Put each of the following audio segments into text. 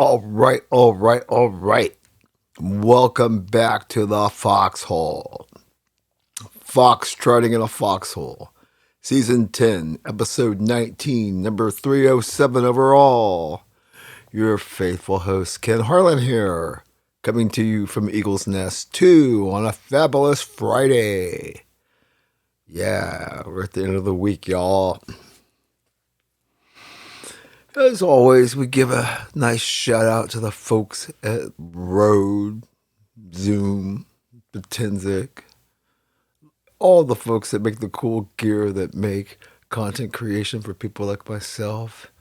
All right. Welcome back to the Foxhole. Foxtrotting in a Foxhole. Season 10, Episode 19, number 307 overall. Your faithful host, Ken Harlan here, coming to you from Eagle's Nest 2 on a fabulous Friday. Yeah, we're at the end of the week, y'all. As always, we give a nice shout out to the folks at Rode, Zoom, Tenzik, all the folks that make the cool gear that make content creation for people like myself,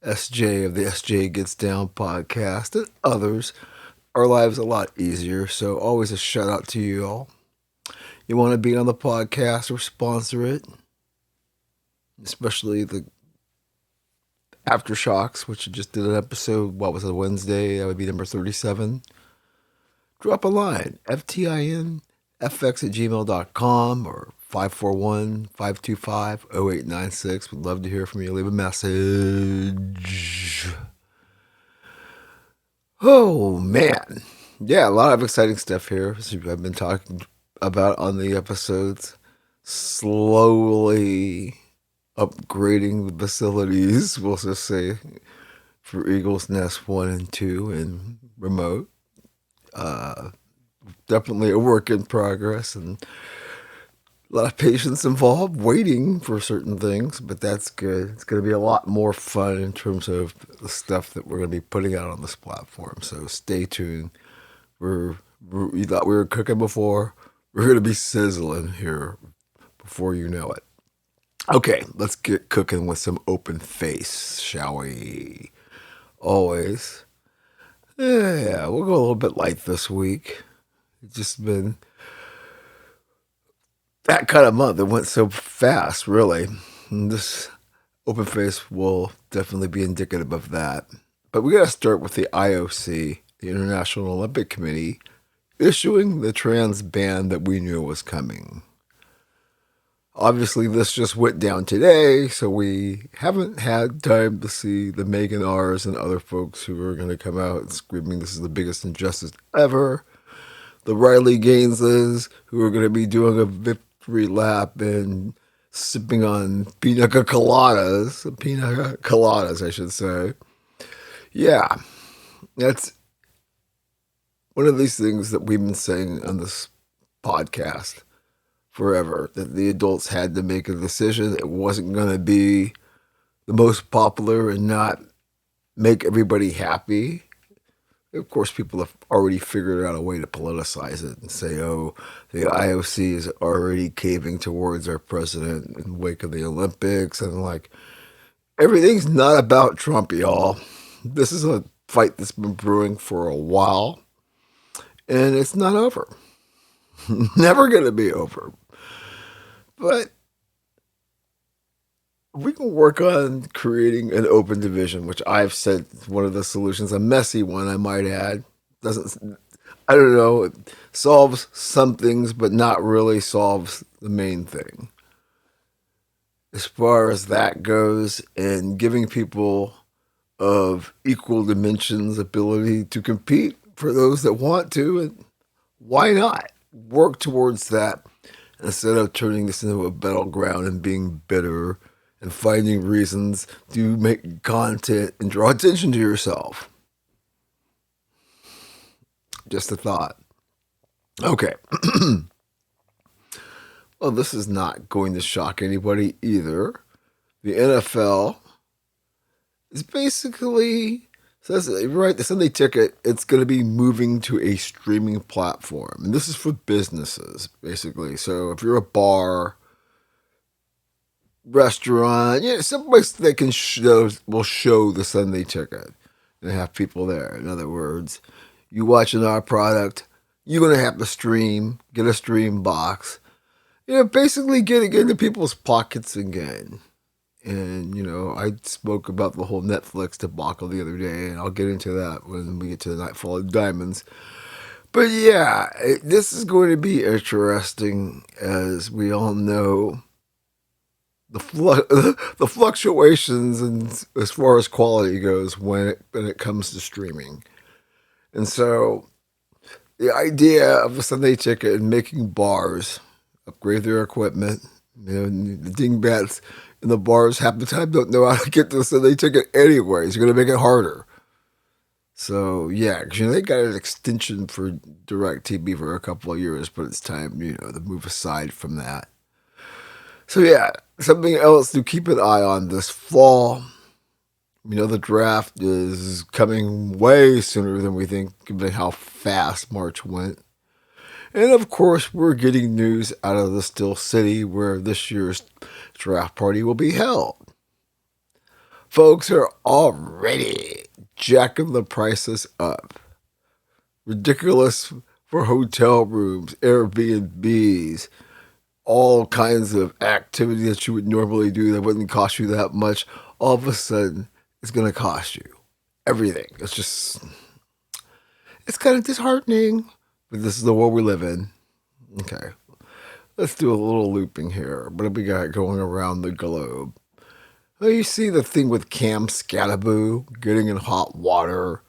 SJ of the SJ Gets Down podcast, and others. Our lives a lot easier, so always a shout out to you all. You want to be on the podcast or sponsor it, especially the Aftershocks, which just did an episode, what was it, Wednesday? That would be number 37. Drop a line, FTINFX at gmail.com or 541-525-0896. We'd love to hear from you. Leave a message. Oh, man. Yeah, a lot of exciting stuff here. I've been talking about on the episodes. Slowly upgrading the facilities, we'll just say, for Eagle's Nest 1 and 2 and remote. Definitely a work in progress and a lot of patience involved, waiting for certain things, but that's good. It's going to be a lot more fun in terms of the stuff that we're going to be putting out on this platform. So stay tuned. You thought we were cooking before. We're going to be sizzling here before you know it. Okay, let's get cooking with some open face, shall we? Always. Yeah, we'll go a little bit light this week. It's just been that kind of month. It went so fast, really. And this open face will definitely be indicative of that. But we got to start with the IOC, the International Olympic Committee, issuing the trans ban that we knew was coming. Obviously, this just went down today, so we haven't had time to see the Megan R's and other folks who are going to come out screaming this is the biggest injustice ever. The Riley Gaineses, who are going to be doing a victory lap and sipping on pina coladas, I should say. Yeah, that's one of these things that we've been saying on this podcast forever, that the adults had to make a decision. It wasn't going to be the most popular and not make everybody happy. Of course, people have already figured out a way to politicize it and say, oh, the IOC is already caving towards our president in the wake of the Olympics. And like, everything's not about Trump, y'all. This is a fight that's been brewing for a while, and it's not over. Never going to be over. But we can work on creating an open division, which I've said is one of the solutions, a messy one, I might add. I don't know, it solves some things, but not really solves the main thing. As far as that goes, and giving people of equal dimensions ability to compete for those that want to, and why not work towards that instead of turning this into a battleground and being bitter and finding reasons to make content and draw attention to yourself. Just a thought. Okay. Well, this is not going to shock anybody either. The NFL is basically says right, the Sunday Ticket, it's going to be moving to a streaming platform. And this is for businesses, basically. So if you're a bar, restaurant, someplace that will show the Sunday Ticket and have people there. In other words, you watching our product, you're going to have to get a stream box. Basically getting into people's pockets again. And, I spoke about the whole Netflix debacle the other day, and I'll get into that when we get to the Nightfall of Diamonds. But yeah, this is going to be interesting. As we all know, the fluctuations and as far as quality goes when it comes to streaming. And so the idea of a Sunday ticket and making bars upgrade their equipment, the dingbats in the bars half the time don't know how to get the Sunday ticket anyways. You're going to make it harder. So yeah, because they got an extension for DirecTV for a couple of years, but it's time to move aside from that. So yeah, something else to keep an eye on this fall. The draft is coming way sooner than we think, given how fast March went. And of course, we're getting news out of the Still City where this year's draft party will be held. Folks are already jacking the prices up. Ridiculous for hotel rooms, Airbnbs, all kinds of activity that you would normally do that wouldn't cost you that much. All of a sudden, it's going to cost you everything. It's kind of disheartening, but this is the world we live in. Okay, let's do a little looping here. What have we got going around the globe? Well, you see the thing with Cam Scattaboo getting in hot water.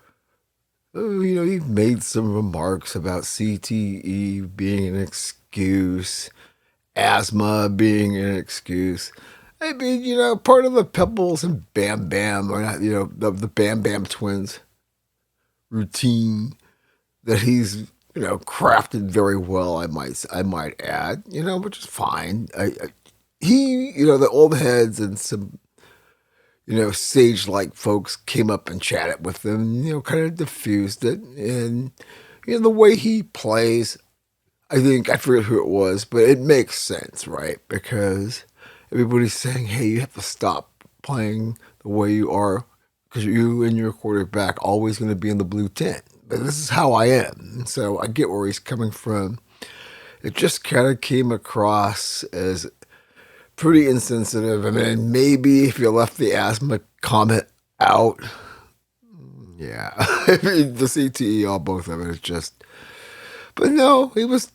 He made some remarks about CTE being an excuse, asthma being an excuse. I mean, part of the Pebbles and Bam Bam, or not, the Bam Bam twins routine that he's, crafted very well. I might add, which is fine. The old heads and some, sage-like folks came up and chatted with them, kind of diffused it. And, the way he plays, I forget who it was, but it makes sense, right? Because everybody's saying, hey, you have to stop playing the way you are because you and your quarterback always going to be in the blue tent. But this is how I am. So I get where he's coming from. It just kind of came across as pretty insensitive. I mean, maybe if you left the asthma comment out, yeah. I mean, the CTE, all both of it is just... But no, he was...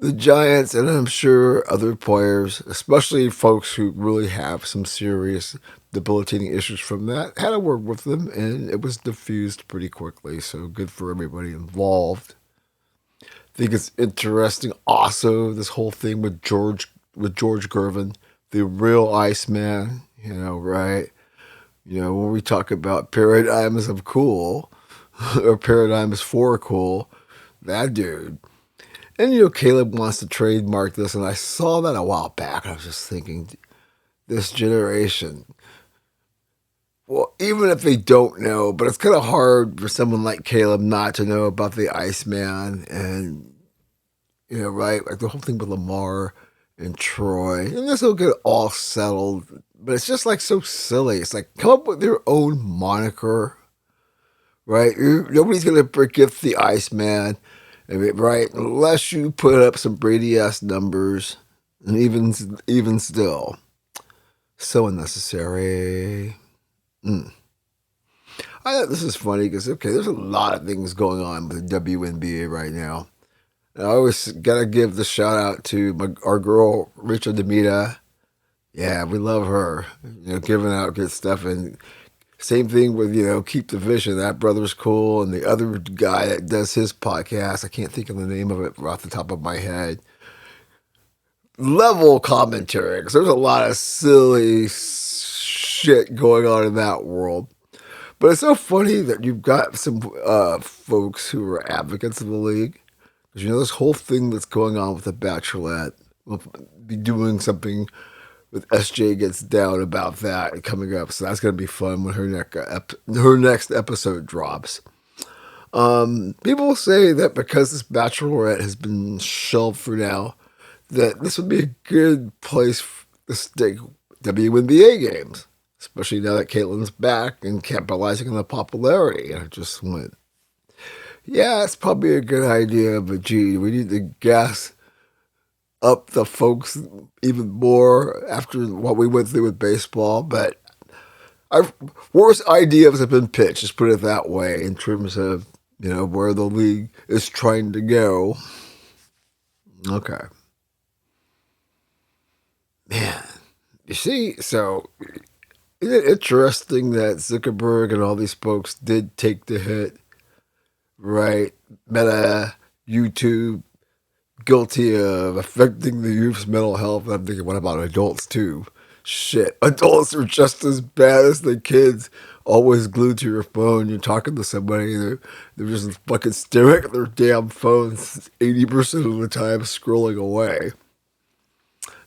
The Giants, and I'm sure other players, especially folks who really have some serious debilitating issues from that, had a word with them, and it was diffused pretty quickly. So good for everybody involved. I think it's interesting also, this whole thing with George Gervin, the real Iceman, right? When we talk about paradigms of cool, or paradigms for cool, that dude. And, Caleb wants to trademark this, and I saw that a while back. I was just thinking, this generation, well, even if they don't know, but it's kind of hard for someone like Caleb not to know about the Iceman and, right? Like the whole thing with Lamar and Troy. And this will get all settled, but it's just like so silly. It's like, come up with your own moniker, right? Nobody's going to forget the Iceman. I mean, right, unless you put up some Brady-ass numbers, and even still, so unnecessary. I thought this is funny because, there's a lot of things going on with the WNBA right now. And I always got to give the shout out to our girl, Rachel Demita. Yeah, we love her, giving out good stuff. And same thing with, Keep the Vision. That brother's cool. And the other guy that does his podcast, I can't think of the name of it off the top of my head. Level commentary, because there's a lot of silly shit going on in that world. But it's so funny that you've got some folks who are advocates of the league. Because, this whole thing that's going on with the Bachelorette, we'll be doing something with SJ Gets Down about that coming up. So that's going to be fun when her next episode drops. People say that because this Bachelorette has been shelved for now, that this would be a good place to stick WNBA games, especially now that Caitlin's back and capitalizing on the popularity. And I just went, yeah, it's probably a good idea, but gee, we need to gas up the folks even more after what we went through with baseball. But our worst ideas have been pitched, just put it that way, in terms of, where the league is trying to go. Okay. Man, you see, so isn't it interesting that Zuckerberg and all these folks did take the hit, right? Meta, YouTube, guilty of affecting the youth's mental health. I'm thinking, what about adults too? Shit, adults are just as bad as the kids. Always glued to your phone. You're talking to somebody, they're just fucking staring at their damn phones 80% of the time, scrolling away.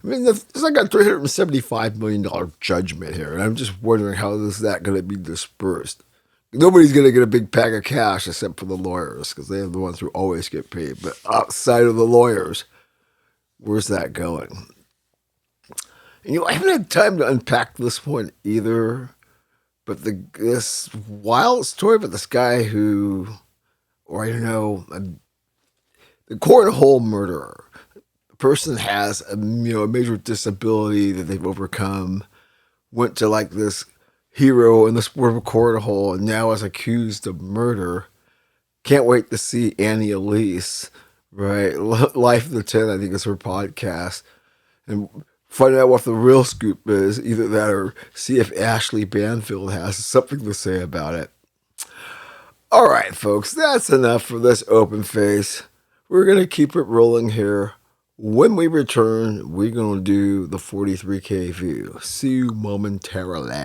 I mean, there's like a $375 million judgment here, and I'm just wondering how is that going to be dispersed. Nobody's going to get a big pack of cash except for the lawyers, because they're the ones who always get paid. But outside of the lawyers, where's that going? And, I haven't had time to unpack this one either. But this wild story about this guy who, or I don't know, the cornhole murderer. The person has a major disability that they've overcome. Went to like this hero in the sport of cornhole, and now is accused of murder. Can't wait to see Annie Elise, right? Life of the 10, I think is her podcast. And find out what the real scoop is. Either that or see if Ashley Banfield has something to say about it. All right, folks, that's enough for this open face. We're going to keep it rolling here. When we return, we're going to do the 43K view. See you momentarily.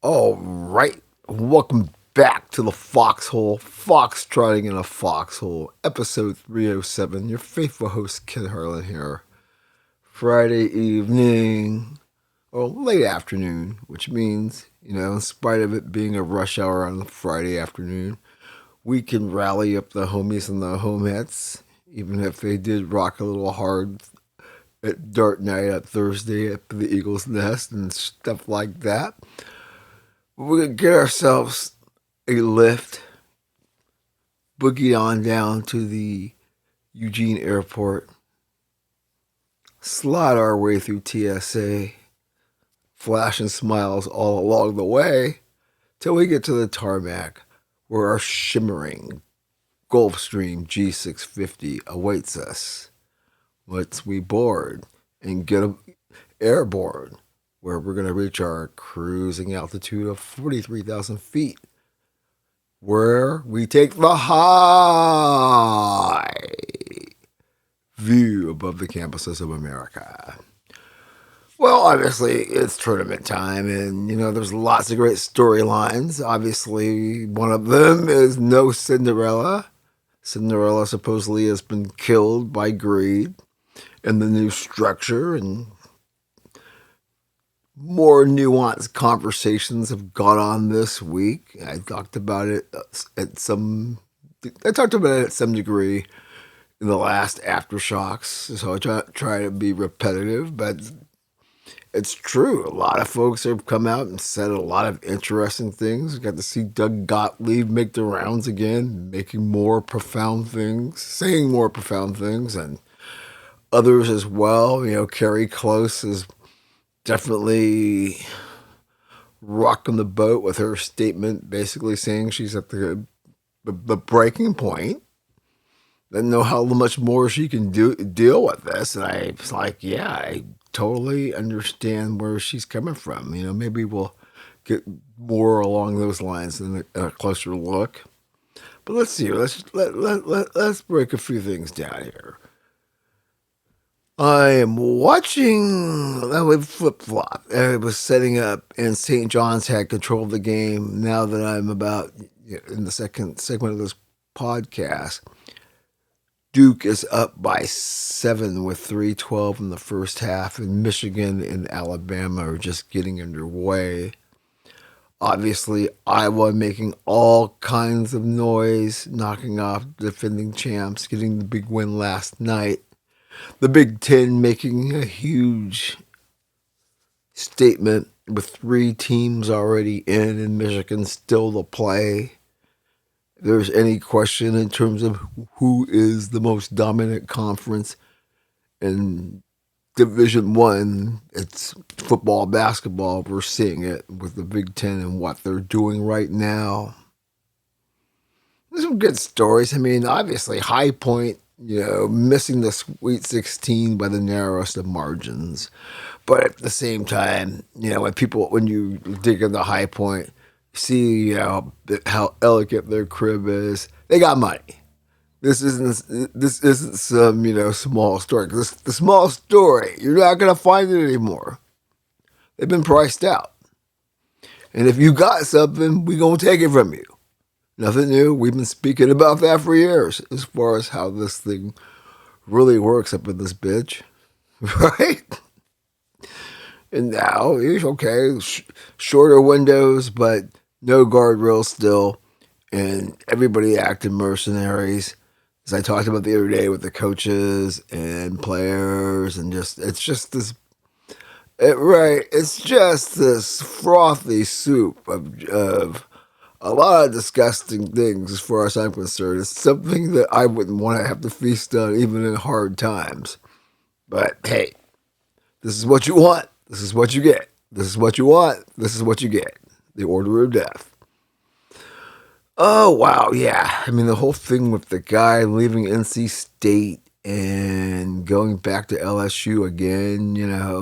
All right, welcome back to the Foxhole, Foxtrotting in a Foxhole, episode 307. Your faithful host, Ken Harlan here. Friday evening, or late afternoon, which means, in spite of it being a rush hour on a Friday afternoon, we can rally up the homies and the homeheads, even if they did rock a little hard at Dart Night at Thursday at the Eagles Nest and stuff like that. We're going to get ourselves a lift, boogie on down to the Eugene Airport, slide our way through TSA, flashing smiles all along the way, till we get to the tarmac, where our shimmering Gulfstream G650 awaits us. Once we board and get airborne, where we're going to reach our cruising altitude of 43,000 feet, where we take the high view above the campuses of America. Well, obviously, it's tournament time, and, there's lots of great storylines. Obviously, one of them is no Cinderella. Cinderella supposedly has been killed by greed in the new structure, and more nuanced conversations have gone on this week. I talked about it at some degree in the last aftershocks, so I try to be repetitive, but it's true. A lot of folks have come out and said a lot of interesting things. Got to see Doug Gottlieb make the rounds again, making more profound things, saying more profound things, and others as well. Carrie Close is definitely rocking the boat with her statement, basically saying she's at the breaking point. Doesn't know how much more she can deal with this. And I was like, yeah, I totally understand where she's coming from. Maybe we'll get more along those lines in a closer look. But let's see. Let's break a few things down here. I am watching. I would flip flop. I was setting up, and St. John's had control of the game. Now that I'm about in the second segment of this podcast, Duke is up by 7 with 3:12 in the first half, and Michigan and Alabama are just getting underway. Obviously, Iowa making all kinds of noise, knocking off defending champs, getting the big win last night. The Big Ten making a huge statement with 3 teams already in and Michigan still to play. If there's any question in terms of who is the most dominant conference in Division One, it's football, basketball. We're seeing it with the Big Ten and what they're doing right now. There's some good stories. I mean, obviously, High Point, missing the Sweet 16 by the narrowest of margins. But at the same time, when you dig into High Point, see how elegant their crib is. They got money. This isn't some small story. The small story, you're not gonna find it anymore. They've been priced out. And if you got something, we gonna take it from you. Nothing new. We've been speaking about that for years as far as how this thing really works up in this bitch. Right? And now, okay, shorter windows, but no guardrails still. And everybody acting mercenaries. As I talked about the other day with the coaches and players, and it's just this frothy soup of a lot of disgusting things as far as I'm concerned. It's something that I wouldn't want to have to feast on even in hard times. But hey, this is what you want. This is what you get. This is what you want. This is what you get. The order of death. Oh, wow, yeah. I mean, the whole thing with the guy leaving NC State and going back to LSU again,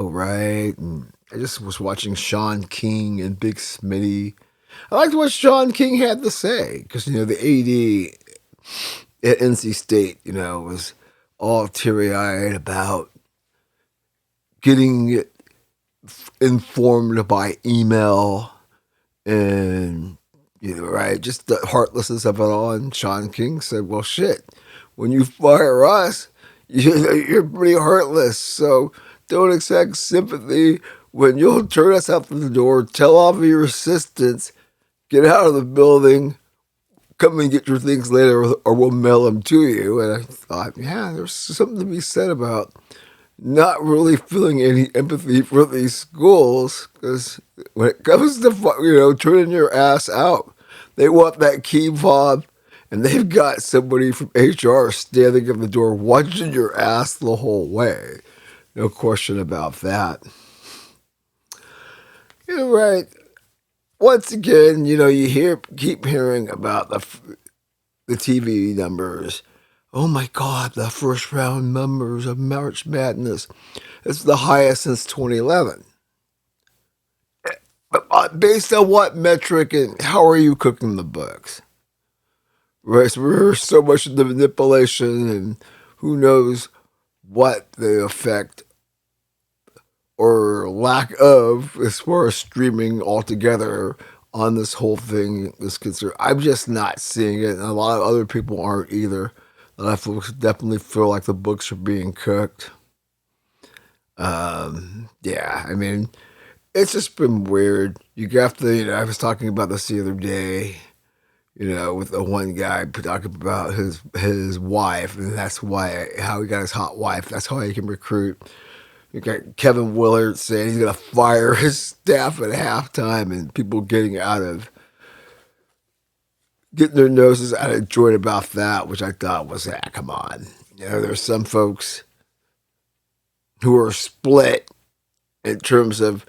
right? And I just was watching Sean King and Big Smitty. I liked what Sean King had to say because, the AD at NC State, was all teary-eyed about getting informed by email and right? Just the heartlessness of it all. And Sean King said, well, shit, when you fire us, you're pretty heartless. So don't expect sympathy when you'll turn us out the door, tell off of your assistants, get out of the building, come and get your things later, or we'll mail them to you. And I thought, yeah, there's something to be said about not really feeling any empathy for these schools because when it comes to turning your ass out, they want that key fob, and they've got somebody from HR standing at the door watching your ass the whole way. No question about that. You're right. Once again, you keep hearing about the TV numbers. Oh my God, the first round numbers of March Madness. It's the highest since 2011. But based on what metric and how are you cooking the books? Right, so we're so much in the manipulation and who knows what the effect or lack of as far as streaming altogether on this whole thing is concerned. I'm just not seeing it, and a lot of other people aren't either. And I definitely feel like the books are being cooked. Yeah, I mean, it's just been weird. You have to, I was talking about this the other day, with the one guy talking about his wife, and that's how he got his hot wife. That's how he can recruit. You got Kevin Willard saying he's going to fire his staff at halftime, and people getting their noses out of joint about that, which I thought was, come on. There's some folks who are split in terms of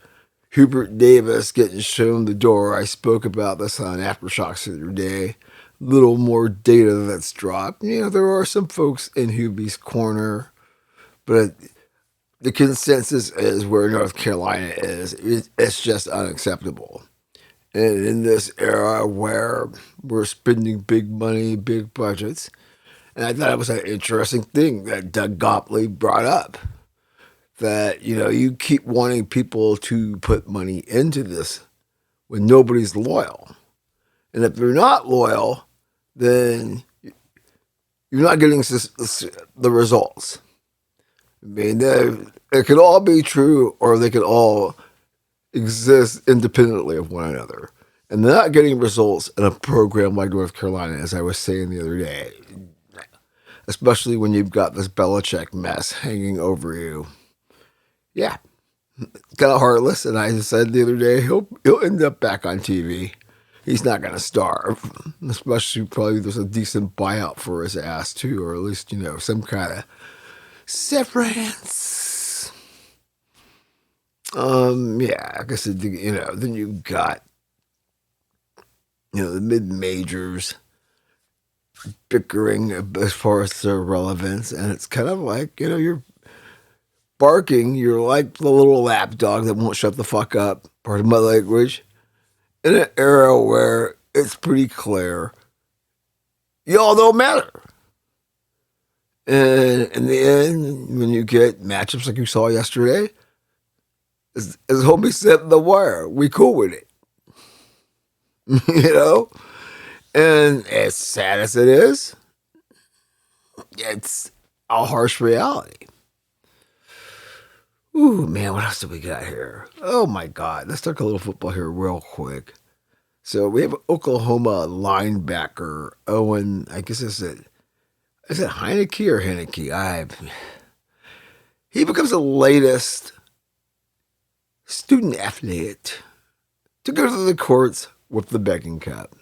Hubert Davis getting shown the door. I spoke about this on Aftershocks the other day. Little more data that's dropped. There are some folks in Hubie's corner, but the consensus is where North Carolina is. It's just unacceptable. And in this era where we're spending big money, big budgets, and I thought it was an interesting thing that Doug Gottlieb brought up. That, you keep wanting people to put money into this when nobody's loyal. And if they're not loyal, then you're not getting the results. I mean, it could all be true or they could all exist independently of one another. And they're not getting results in a program like North Carolina, as I was saying the other day, especially when you've got this Belichick mess hanging over you. Yeah, kind of heartless. And I said the other day, he'll end up back on TV. He's not going to starve, especially probably there's a decent buyout for his ass too, or at least, some kind of severance. Yeah, I guess, then you've got, the mid-majors bickering as far as their relevance, and it's kind of like, you're barking, you're like the little lapdog that won't shut the fuck up, pardon my language, in an era where it's pretty clear y'all don't matter. And in the end, when you get matchups like you saw yesterday, as homie said in The Wire, we cool with it. And as sad as it is, it's a harsh reality. Ooh, man, what else do we got here? Oh, my God. Let's talk a little football here real quick. So we have Oklahoma linebacker, Owen, I guess is it Heineke or Heineke? He becomes the latest student athlete to go to the courts with the begging cup.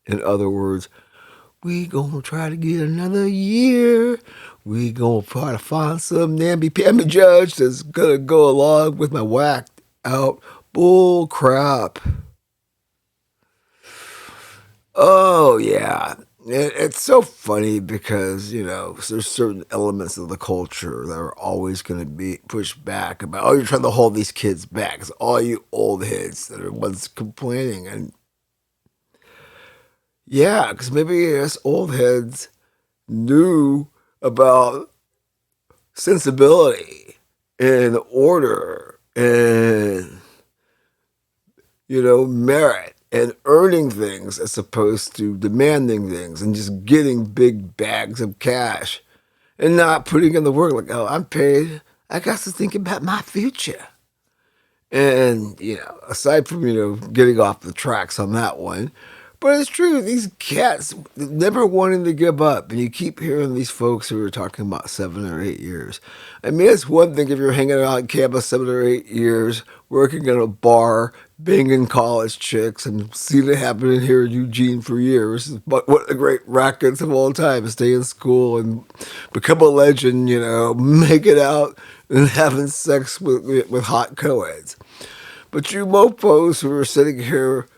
In other words, we gonna try to get another year. We gonna try to find some namby-pamby judge that's gonna go along with my whacked out bull crap. Oh yeah, it's so funny because there's certain elements of the culture that are always gonna be pushed back about. Oh, you're trying to hold these kids back. It's all you old heads that are ones complaining. And yeah, because maybe us old heads knew about sensibility and order and, merit and earning things as opposed to demanding things and just getting big bags of cash and not putting in the work like, oh, I'm paid. I got to think about my future. And, aside from, getting off the tracks on that one, but it's true, these cats never wanting to give up. And you keep hearing these folks who are talking about 7 or 8 years. I mean, it's one thing if you're hanging out on campus 7 or 8 years, working in a bar, banging college chicks, and seen it happen here in Eugene for years. But what the great rackets of all time, stay in school and become a legend, make it out and having sex with hot co-eds. But you mofos who are sitting here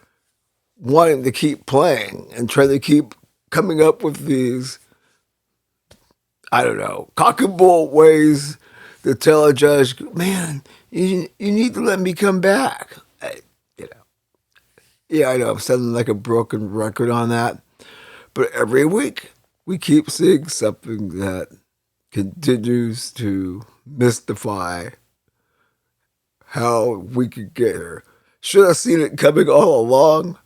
wanting to keep playing and trying to keep coming up with these, I don't know, cock and bull ways to tell a judge, man, you need to let me come back. Yeah, I know, I'm sounding like a broken record on that. But every week, we keep seeing something that continues to mystify how we could get here. Should have seen it coming all along.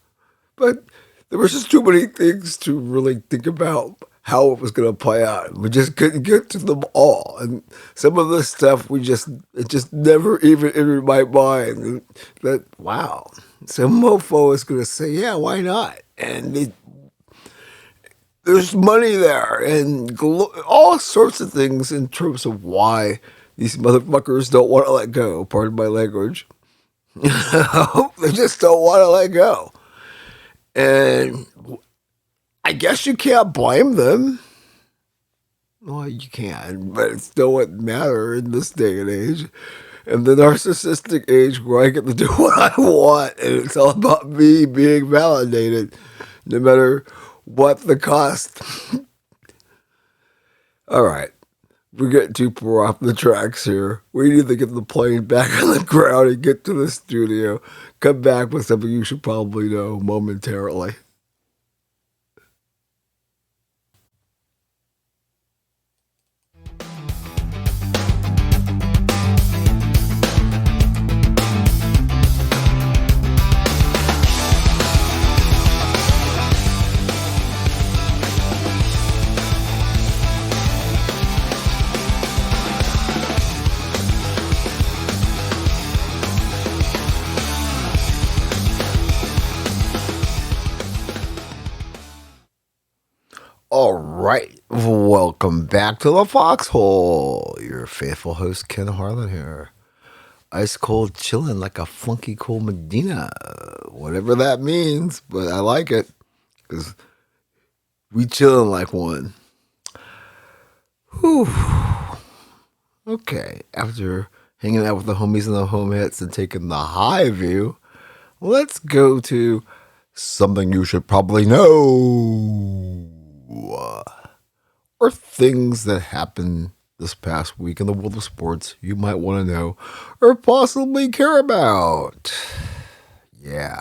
But there was just too many things to really think about how it was going to play out. We just couldn't get to them all. And some of the stuff it just never even entered my mind. That, wow, some mofo is going to say, yeah, why not? And there's money there and all sorts of things in terms of why these motherfuckers don't want to let go. Pardon my language. They just don't want to let go. And I guess you can't blame them. Well, you can, but it still wouldn't matter in this day and age. And the narcissistic age where I get to do what I want, and it's all about me being validated, no matter what the cost. All right. We're getting too far off the tracks here. We need to get the plane back on the ground and get to the studio. Come back with something you should probably know momentarily. right. Welcome back to the Foxhole. Your faithful host, Ken Harlan here. Ice cold chilling like a funky cold Medina. Whatever that means, but I like it because we chilling like one. Whew. Okay, after hanging out with the homies and the homeheads and taking the high view, let's go to something you should probably know. Or things that happened this past week in the world of sports you might want to know or possibly care about. Yeah.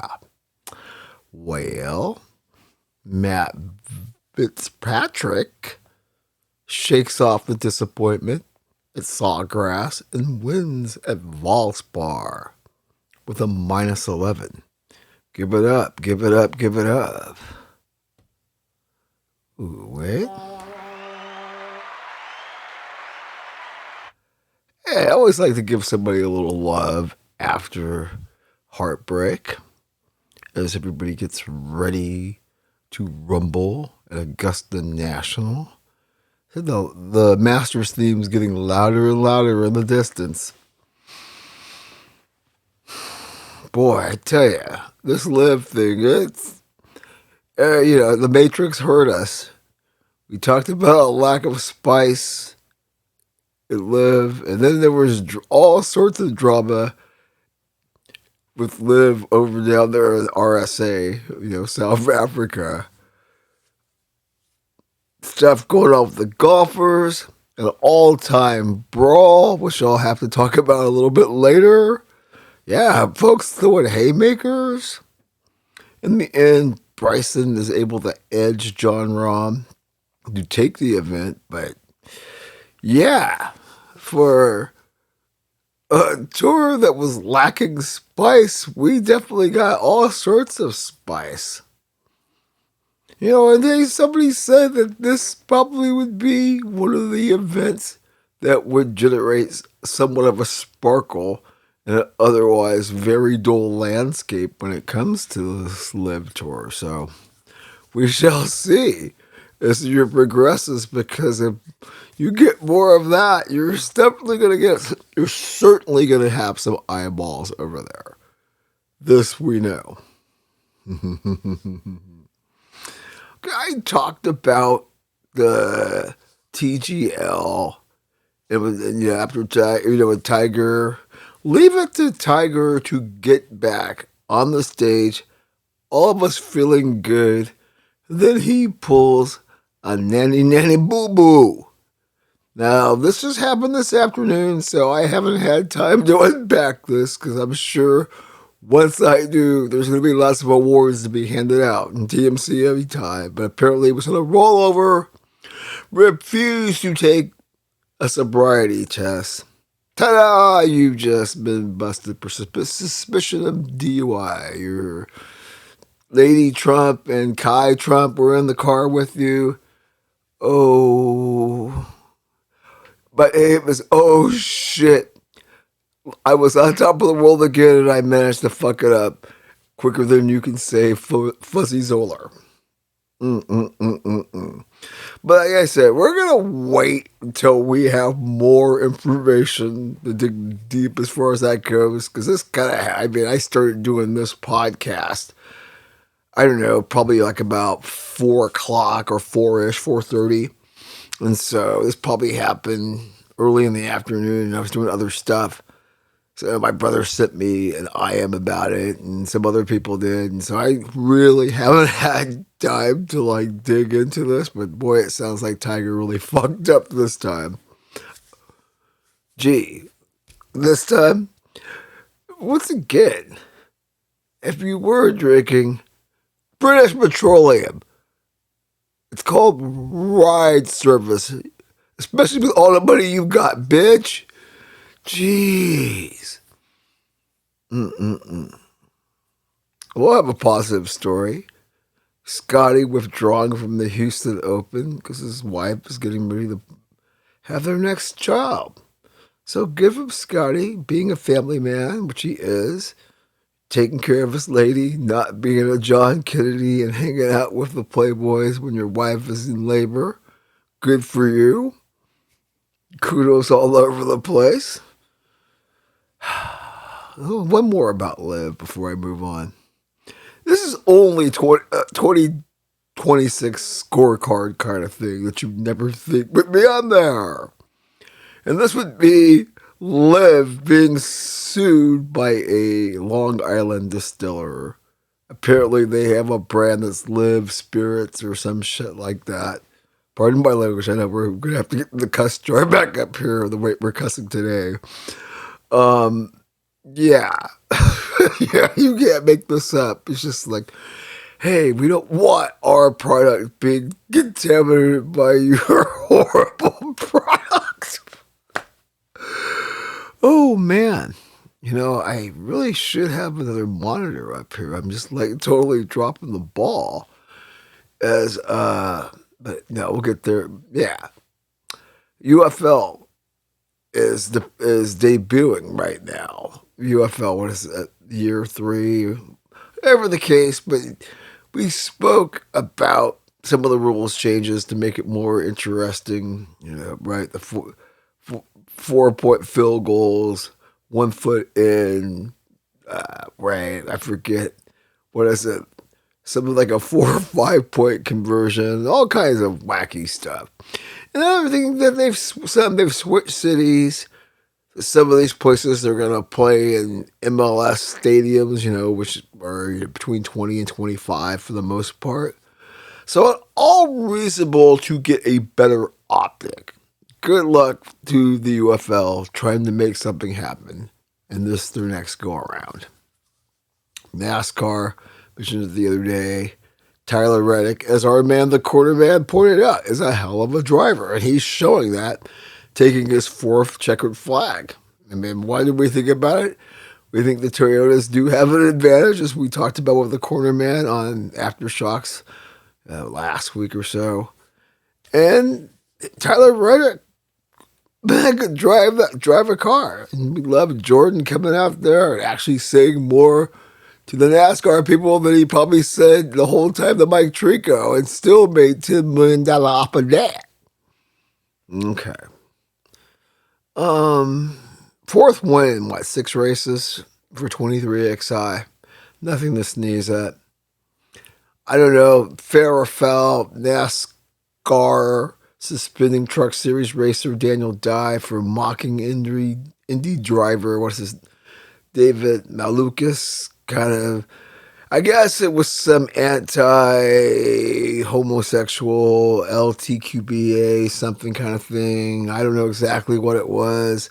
Well, Matt Fitzpatrick shakes off the disappointment at Sawgrass and wins at Valspar with a minus 11. Give it up, give it up, give it up. Ooh, wait. Hey, I always like to give somebody a little love after heartbreak as everybody gets ready to rumble at Augusta National. The Masters theme is getting louder and louder in the distance. Boy, I tell you, this live thing, it's, the Matrix hurt us. We talked about a lack of spice at live, and then there was all sorts of drama with live over down there in RSA, South Africa. Stuff going on with the golfers, an all-time brawl, which I'll have to talk about a little bit later. Yeah, folks throwing haymakers. In the end, Bryson is able to edge John Rahm to take the event, but yeah, for a tour that was lacking spice, we definitely got all sorts of spice. And then somebody said that this probably would be one of the events that would generate somewhat of a sparkle in an otherwise very dull landscape when it comes to this live tour. So we shall see as the year progresses, because if you get more of that, you're certainly going to have some eyeballs over there. This we know. I talked about the TGL. It was, after with Tiger. Leave it to Tiger to get back on the stage, all of us feeling good. Then he pulls a nanny boo-boo. Now, this just happened this afternoon, so I haven't had time to unpack this, because I'm sure once I do, there's going to be lots of awards to be handed out in TMC every time. But apparently it was on a rollover, refused to take a sobriety test. Ta-da! You've just been busted for suspicion of DUI. Your Lady Trump and Kai Trump were in the car with you. Oh. But it was, oh shit. I was on top of the world again, and I managed to fuck it up quicker than you can say Fuzzy Zoller. But like I said, we're going to wait until we have more information to dig deep as far as that goes. Because I started doing this podcast, I don't know, probably like about 4 o'clock or 4-ish, 4:30. And so this probably happened early in the afternoon, and I was doing other stuff. So my brother sent me an IM about it, and some other people did. And so I really haven't had time to dig into this, but boy, it sounds like Tiger really fucked up this time. Gee, this time, once again, if you were drinking British Petroleum, it's called ride service, especially with all the money you've got, bitch. Jeez. We'll have a positive story. Scotty withdrawing from the Houston Open because his wife is getting ready to have their next child. So give him Scotty, being a family man, which he is, taking care of his lady, not being a John Kennedy and hanging out with the playboys when your wife is in labor. Good for you. Kudos all over the place. Oh, one more about Liv before I move on. This is only 2026 scorecard kind of thing that you never think would be on there. And this would be Liv being sued by a Long Island distiller. Apparently, they have a brand that's Liv Spirits or some shit like that. Pardon my language. I know we're going to have to get the cuss jar back up here the way we're cussing today. Yeah. Yeah, you can't make this up. It's just like, hey, we don't want our product being contaminated by your horrible product. Oh, man. I really should have another monitor up here. I'm just like totally dropping the ball. But no, we'll get there. Yeah. UFL is debuting right now. UFL, what is it, year 3, whatever the case, but we spoke about some of the rules changes to make it more interesting, right? The 4-point field goals, 1 foot in, right? I forget, what is it? Something like a 4 or 5 point conversion, all kinds of wacky stuff. And everything that they've switched cities. Some of these places they're going to play in MLS stadiums, which are between 20 and 25 for the most part. So it's all reasonable to get a better optic. Good luck to the UFL trying to make something happen in their next go around. NASCAR, mentioned it the other day. Tyler Reddick, as our man, the quarterman, pointed out, is a hell of a driver. And he's showing that, taking his 4th checkered flag. I mean, why did we think about it? We think the Toyotas do have an advantage, as we talked about with the cornerman on Aftershocks last week or so. And Tyler Reddick, man, could drive a car. And we love Jordan coming out there and actually saying more to the NASCAR people than he probably said the whole time to Mike Trico, and still made $10 million off of that. Okay. 4th win, 6 races for 23XI. Nothing to sneeze at. I don't know, fair or foul, NASCAR suspending Truck Series racer Daniel Dye for mocking Indy driver, what's his, David Malukas, kind of, I guess it was some anti-homosexual, LTQBA, something kind of thing. I don't know exactly what it was.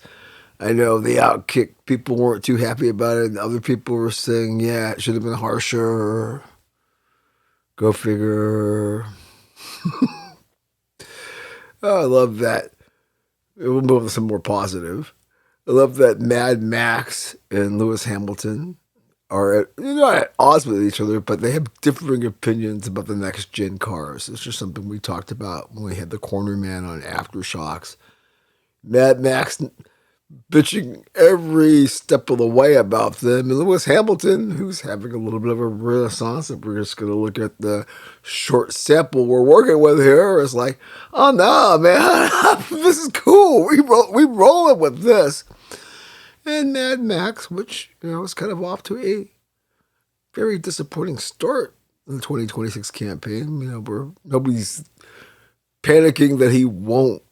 I know the Outkick people weren't too happy about it, and other people were saying, yeah, it should have been harsher. Go figure. Oh, I love that. We'll move to some more positive. I love that Mad Max and Lewis Hamilton are not at odds with each other, but they have differing opinions about the next gen cars. It's just something we talked about when we had the cornerman on Aftershocks. Mad Max bitching every step of the way about them. And Lewis Hamilton, who's having a little bit of a renaissance, if we're just going to look at the short sample we're working with here, is like, oh no, man, this is cool. We rolling with this. And Mad Max, which, is kind of off to a very disappointing start in the 2026 campaign. Where nobody's panicking that he won't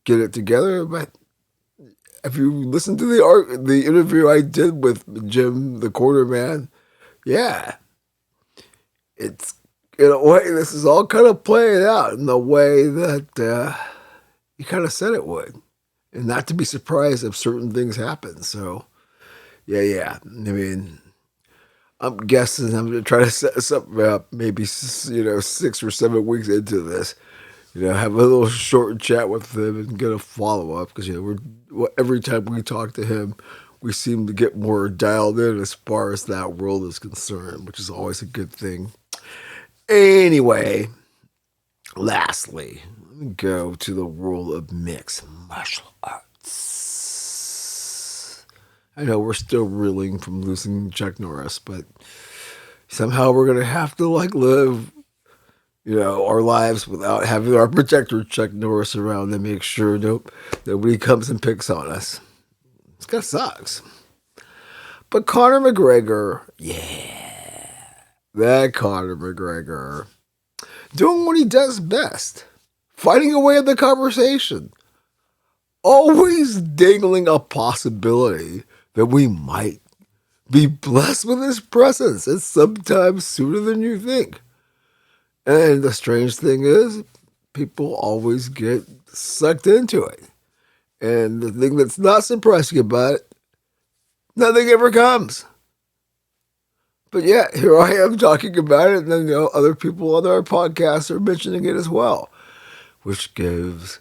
get it together, but if you listen to the interview I did with Jim, the quarterman, yeah, it's, in a way, this is all kind of playing out in the way that he kind of said it would. And not to be surprised if certain things happen. So, yeah. I mean, I'm guessing I'm going to try to set something up maybe, 6 or 7 weeks into this. Have a little short chat with him and get a follow-up. Because, every time we talk to him, we seem to get more dialed in as far as that world is concerned, which is always a good thing. Anyway, lastly, let me go to the world of mixed martial arts. I know we're still reeling from losing Chuck Norris, but somehow we're going to have to live, our lives without having our protector Chuck Norris around to make sure nobody comes and picks on us. This kind of sucks. But Conor McGregor, yeah, that Conor McGregor, doing what he does best, fighting away at the conversation, always dangling a possibility that we might be blessed with his presence, and sometimes sooner than you think. And the strange thing is, people always get sucked into it. And the thing that's not surprising about it, nothing ever comes. But yeah, here I am talking about it, and then other people on our podcast are mentioning it as well, which gives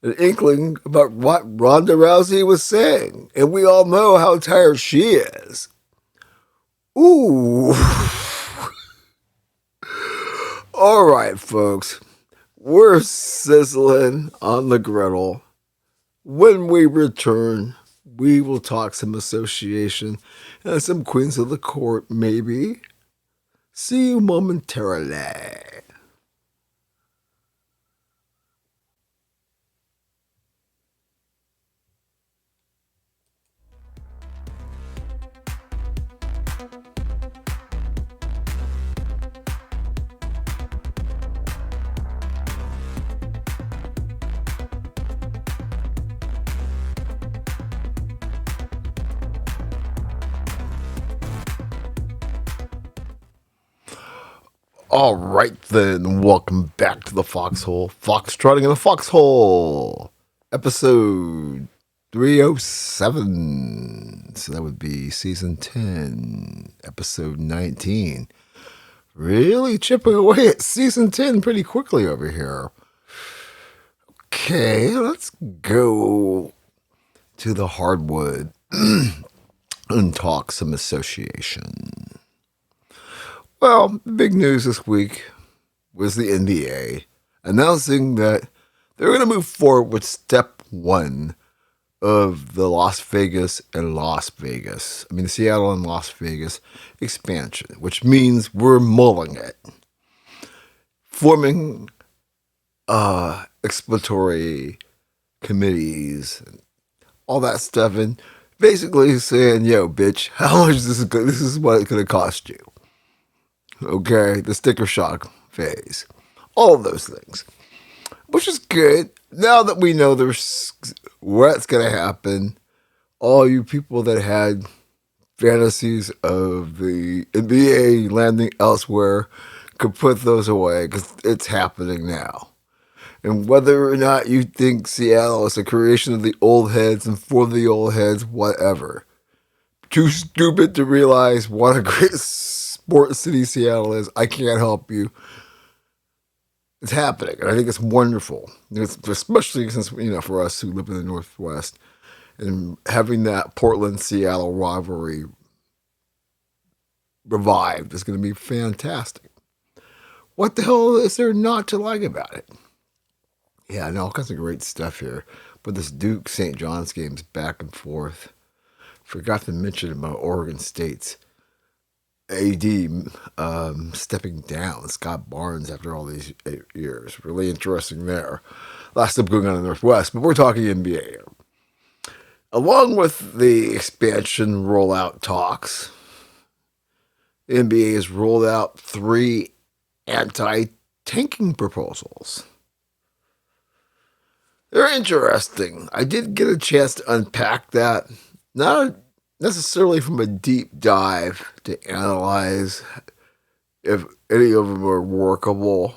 an inkling about what Ronda Rousey was saying. And we all know how tired she is. Ooh. All right, folks. We're sizzling on the griddle. When we return, we will talk some association and some queens of the court, maybe. See you momentarily. All right, then. Welcome back to the Foxhole. Foxtrotting in the Foxhole. Episode 307. So that would be season 10, episode 19. Really chipping away at season 10 pretty quickly over here. Okay, let's go to the hardwood and talk some association. Well, big news this week was the NBA announcing that they're going to move forward with step one of the Seattle and Las Vegas expansion, which means we're mulling it, forming exploratory committees, and all that stuff, and basically saying, yo, bitch, how much this is what it's going to cost you. Okay, the sticker shock phase. All of those things. Which is good. Now that we know what's going to happen, all you people that had fantasies of the NBA landing elsewhere could put those away because it's happening now. And whether or not you think Seattle is a creation of the old heads and for the old heads, whatever. Too stupid to realize what a great sport city Seattle is. I can't help you. It's happening, and I think it's wonderful. Especially since, for us who live in the Northwest, and having that Portland-Seattle rivalry revived is going to be fantastic. What the hell is there not to like about it? Yeah, I know all kinds of great stuff here. But this Duke St. John's game's back and forth. Forgot to mention about Oregon State's AD stepping down, Scott Barnes, after all these 8 years. Really interesting there. Last stuff going on in the Northwest, but we're talking NBA here. Along with the expansion rollout talks, the NBA has rolled out 3 anti-tanking proposals. They're interesting. I did get a chance to unpack that, not necessarily from a deep dive to analyze if any of them are workable,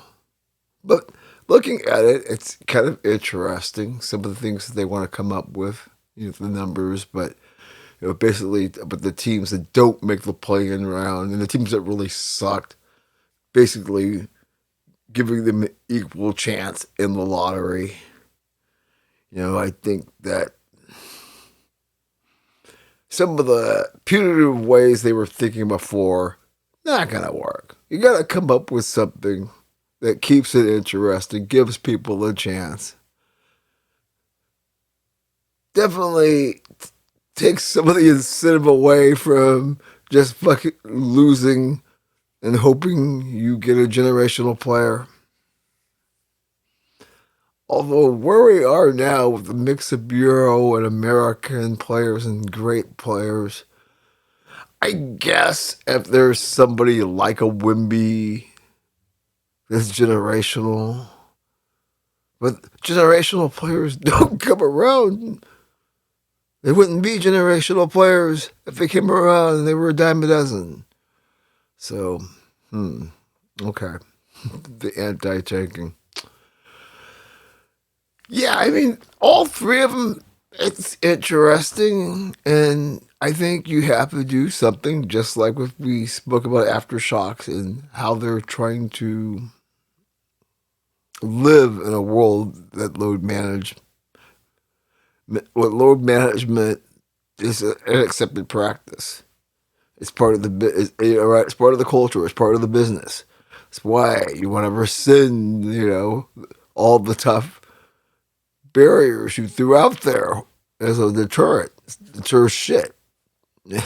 but looking at it, it's kind of interesting. Some of the things that they want to come up with, the numbers, but basically, but the teams that don't make the play-in round and the teams that really sucked, basically giving them an equal chance in the lottery. I think that some of the punitive ways they were thinking before, not going to work. You got to come up with something that keeps it interesting, gives people a chance. Definitely takes some of the incentive away from just fucking losing and hoping you get a generational player. Although where we are now with the mix of Euro and American players and great players, I guess if there's somebody like a Wimby that's generational, but generational players don't come around. They wouldn't be generational players if they came around and they were a dime a dozen. So, okay. The anti-tanking. Yeah, I mean, all three of them, it's interesting. And I think you have to do something just like what we spoke about Aftershocks and how they're trying to live in a world that load management is an accepted practice. It's part of right. It's part of the culture. It's part of the business. That's why you want to rescind, all the tough barriers you threw out there as a deterrent. Deter shit. You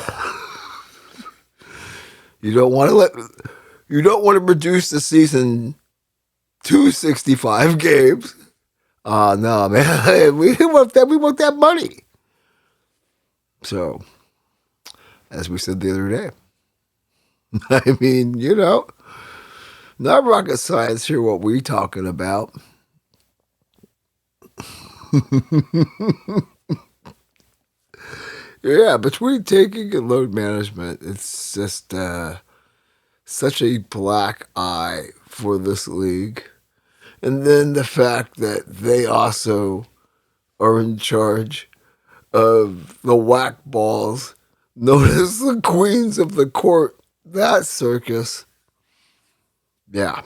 don't want to reduce the season to 65 games. No, man. We want that. We want that money. So, as we said the other day, I mean, not rocket science here. What we talking about? Yeah, between taking and load management, it's just such a black eye for this league. And then the fact that they also are in charge of the whack balls, known as the queens of the court. That circus. Yeah.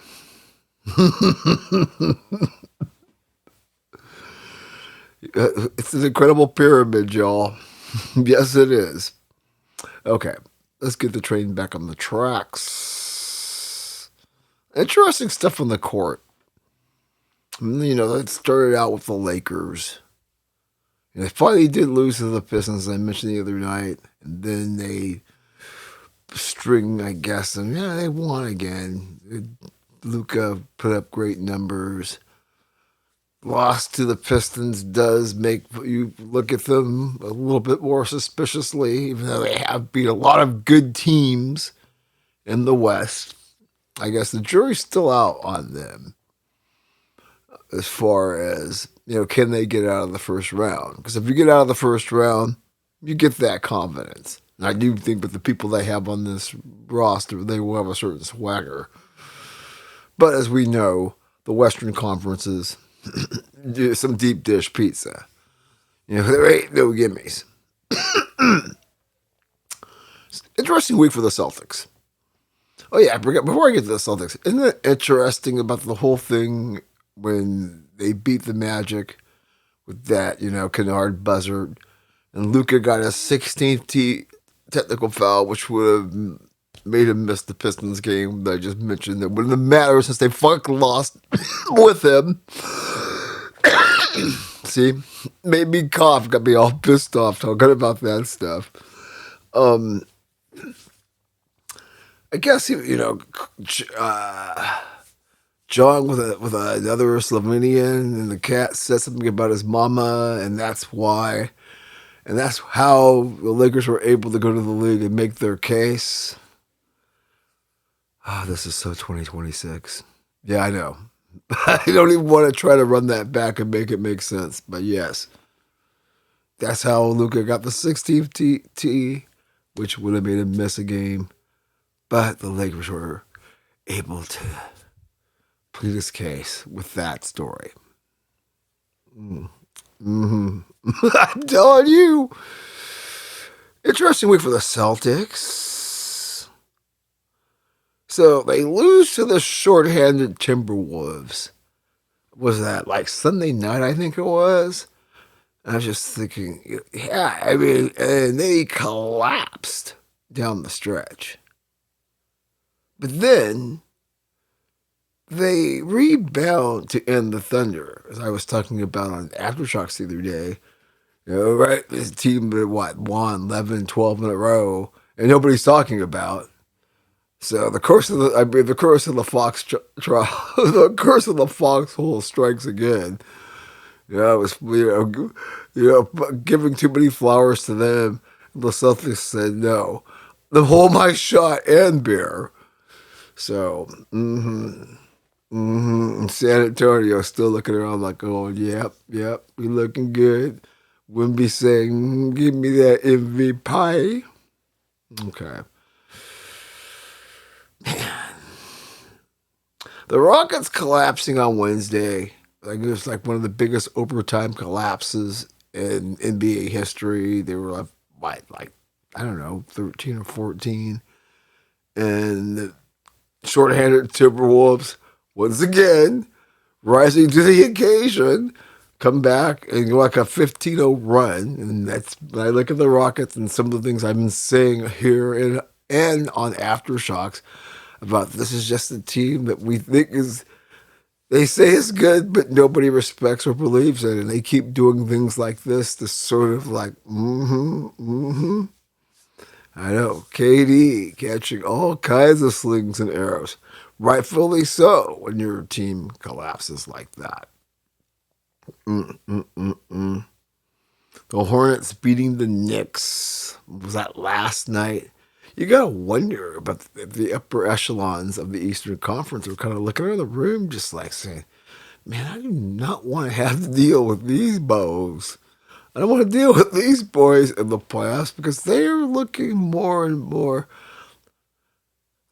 It's an incredible pyramid, y'all. Yes, it is. Okay, let's get the train back on the tracks. Interesting stuff on the court. It started out with the Lakers. They finally did lose to the Pistons, as I mentioned the other night. And then they string, I guess, and they won again. Luka put up great numbers. Loss to the Pistons does make you look at them a little bit more suspiciously, even though they have beat a lot of good teams in the West. I guess the jury's still out on them as far as, can they get out of the first round? Because if you get out of the first round, you get that confidence. And I do think with the people they have on this roster, they will have a certain swagger. But as we know, the Western Conferences do some deep dish pizza. There ain't no gimmies. Interesting week for the Celtics. Oh yeah, before I get to the Celtics, isn't it interesting about the whole thing when they beat the Magic with that, Kennard buzzard, and Luka got a 16th technical foul, which would have made him miss the Pistons game that I just mentioned. That wouldn't have mattered since they fucking lost with him. See, made me cough, got me all pissed off talking about that stuff. I guess John with another Slovenian, and the cat said something about his mama, and that's why, and that's how the Lakers were able to go to the league and make their case. This is so 2026. Yeah, I know. I don't even want to try to run that back and make it make sense, but yes, that's how Luka got the 16th tee, which would have made him miss a game. But the Lakers were able to plead his case with that story. I'm telling you. Interesting week for the Celtics. So they lose to the shorthanded Timberwolves. Was that like Sunday night, I think it was? I was just thinking, yeah, I mean, and they collapsed down the stretch. But then they rebound to end the Thunder, as I was talking about on Aftershocks the other day. Right? This team that won 11, 12 in a row, and nobody's talking about. So the curse of the curse of the Foxhole strikes again. I was, giving too many flowers to them. The Celtics said no. The hold my shot and beer. So, San Antonio still looking around like, oh, yep, we looking good. Wouldn't be saying, give me that MVP. Okay. The Rockets collapsing on Wednesday. Like it was like one of the biggest overtime collapses in NBA history. They were like I don't know, 13 or 14. And the shorthanded Timberwolves, once again, rising to the occasion, come back and go like a 15-0 run. And that's when I look at the Rockets and some of the things I've been saying here and on Aftershocks about this is just a team that we think is, they say is good, but nobody respects or believes in. And they keep doing things like this to sort of like, I know, KD catching all kinds of slings and arrows. Rightfully so when your team collapses like that. The Hornets beating the Knicks. Was that last night? You gotta wonder about the upper echelons of the Eastern Conference are kind of looking around the room just like saying, man, I do not want to have to deal with these bows. I don't want to deal with these boys in the playoffs because they are looking more and more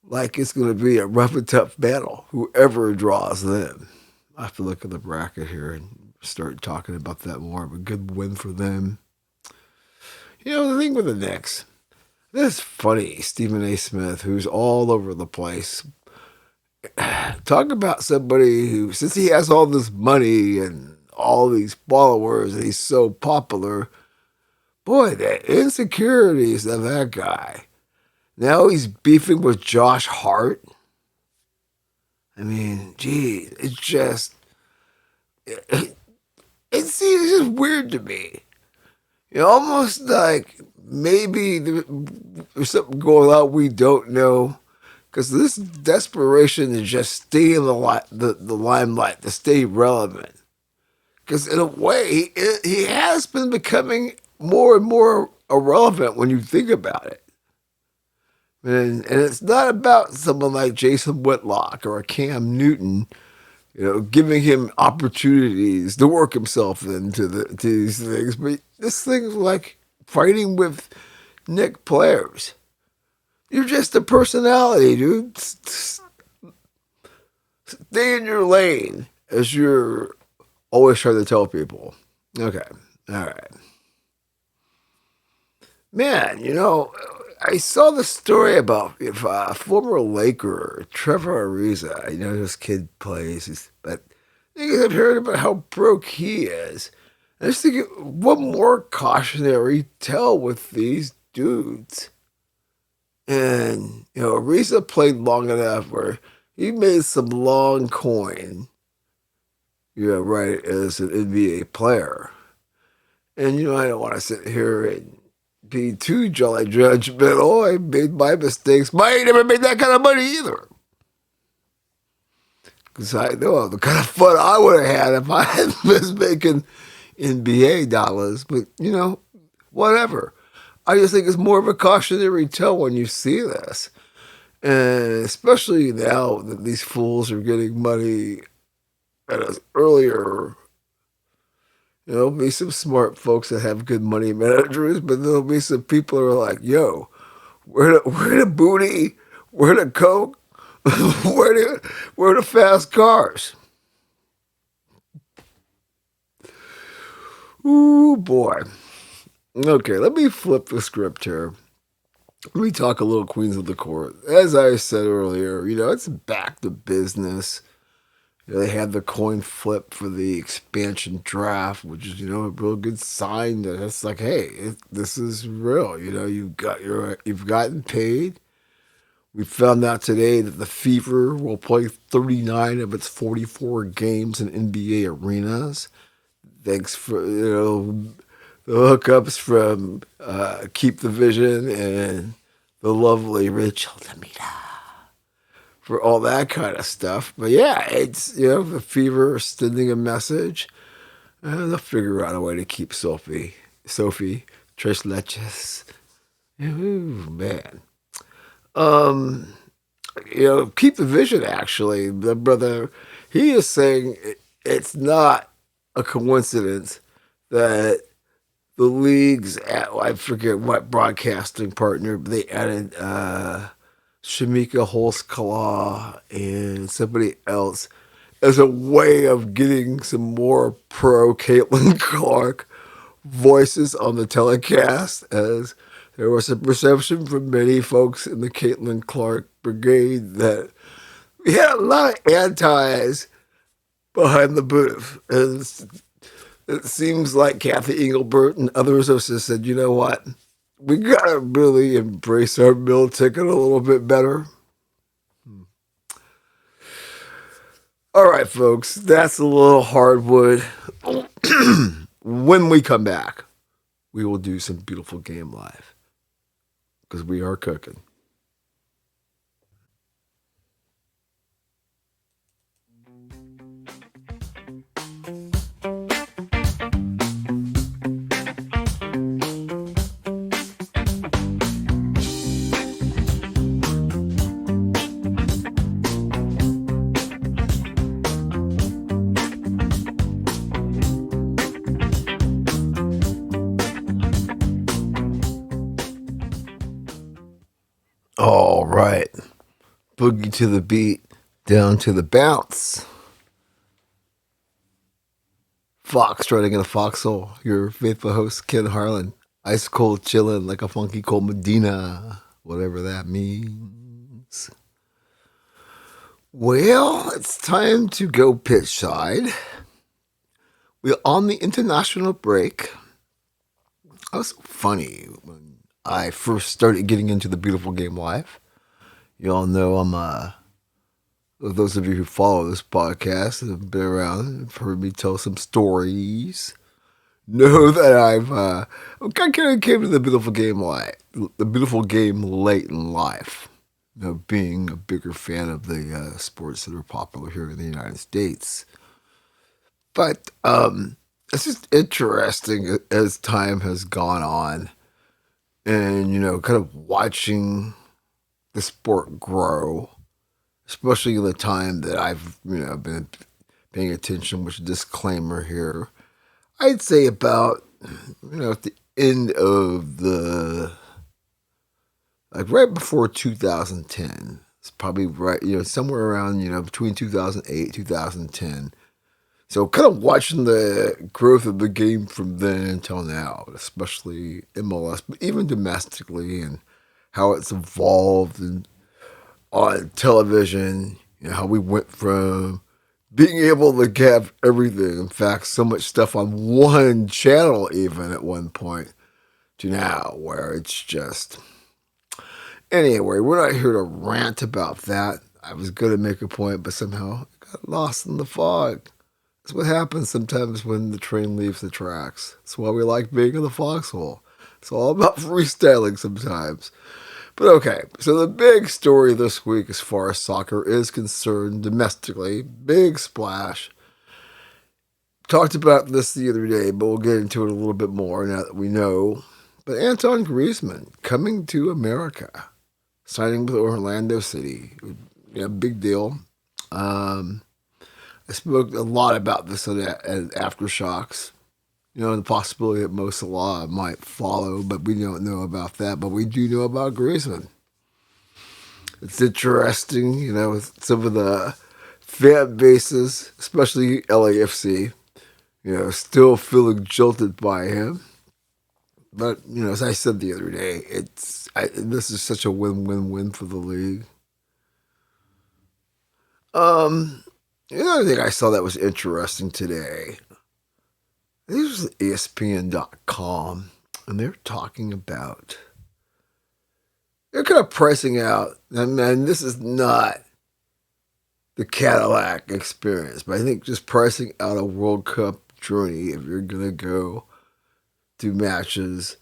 like it's going to be a rough and tough battle, whoever draws them. I have to look at the bracket here and start talking about that more. A good win for them. The thing with the Knicks, that's funny. Stephen A. Smith, who's all over the place. Talk about somebody who, since he has all this money and all these followers and he's so popular, boy, the insecurities of that guy. Now he's beefing with Josh Hart. I mean, geez, it's just weird to me. Almost like maybe there's something going on we don't know. Because this desperation to just stay in the limelight, to stay relevant. Because in a way, he has been becoming more and more irrelevant when you think about it. And it's not about someone like Jason Whitlock or a Cam Newton, giving him opportunities to work himself into to these things. But this thing's like fighting with Nick players. You're just a personality, dude. Stay in your lane, as you're always trying to tell people. Okay, all right. Man, I saw the story about if former Laker Trevor Ariza. This kid plays, but I think I've heard about how broke he is. I just think, what more cautionary tale with these dudes? And, Ariza played long enough where he made some long coin, right, as an NBA player. And, I don't want to sit here and be too jolly judgmental. I made my mistakes. But I ain't never made that kind of money either. Because I know the kind of fun I would have had if I was making NBA dollars. But, whatever. I just think it's more of a cautionary tale when you see this. And especially now that these fools are getting money at an earlier. There'll be some smart folks that have good money managers, but there'll be some people who are like, yo, where the booty, where the coke, where the fast cars. Ooh, boy. Okay, let me flip the script here. Let me talk a little Queens of the Court. As I said earlier, it's back to business. They had the coin flip for the expansion draft, which is, a real good sign that it's like, hey, this is real. You've gotten paid. We found out today that the Fever will play 39 of its 44 games in NBA arenas. Thanks for, the hookups from Keep the Vision and the lovely Rachel Demita for all that kind of stuff. But yeah, it's, the Fever sending a message. they'll figure out a way to keep Sophie, Tres Leches. Ooh, man. Um, keep the vision. Actually, the brother, he is saying it's not a coincidence that the leagues at I forget what broadcasting partner, but they added Shamika Holskala and somebody else as a way of getting some more pro Caitlin Clark voices on the telecast, as there was a perception from many folks in the Caitlin Clark brigade that we had a lot of antis behind the booth. And it seems like Kathy Engelbert and others have just said, you know what? We got to really embrace our meal ticket a little bit better. All right, folks, that's a little hardwood. When we come back, we will do some beautiful game live because we are cooking. All right. Boogie to the beat, down to the bounce. Foxtrotting in a foxhole. Your faithful host, Ken Harlan. Ice cold chillin' like a funky cold Medina. Whatever that means. Well, it's time to go pitch side. We're on the international break. That was funny when I first started getting into the beautiful game live. You all know those of you who follow this podcast and have been around and have heard me tell some stories, know that I kind of came to the beautiful game late in life. Being a bigger fan of the sports that are popular here in the United States. But it's just interesting as time has gone on and, kind of watching the sport grow, especially in the time that I've, been paying attention, which disclaimer here. I'd say about, at the end of right before 2010. It's probably right, somewhere around, between 2008, 2010. So kind of watching the growth of the game from then until now, especially MLS, but even domestically, and how it's evolved and on television, how we went from being able to have everything, in fact, so much stuff on one channel even at one point, to now where it's just... Anyway, we're not here to rant about that. I was going to make a point, but somehow it got lost in the fog. That's what happens sometimes when the train leaves the tracks. That's why we like being in the foxhole. It's all about freestyling sometimes. But okay, so the big story this week as far as soccer is concerned domestically, big splash. Talked about this the other day, but we'll get into it a little bit more now that we know. But Anton Griezmann coming to America, signing with Orlando City. Big deal. I spoke a lot about this at Aftershocks. The possibility that Mo Salah might follow, but we don't know about that. But we do know about Griezmann. It's interesting, with some of the fan bases, especially LAFC, still feeling jilted by him. But, as I said the other day, this is such a win-win-win for the league. The other thing I saw that was interesting today, this was ESPN.com, and they're talking about, they're kind of pricing out, and this is not the Cadillac experience, but I think just pricing out a World Cup journey if you're going to go do matches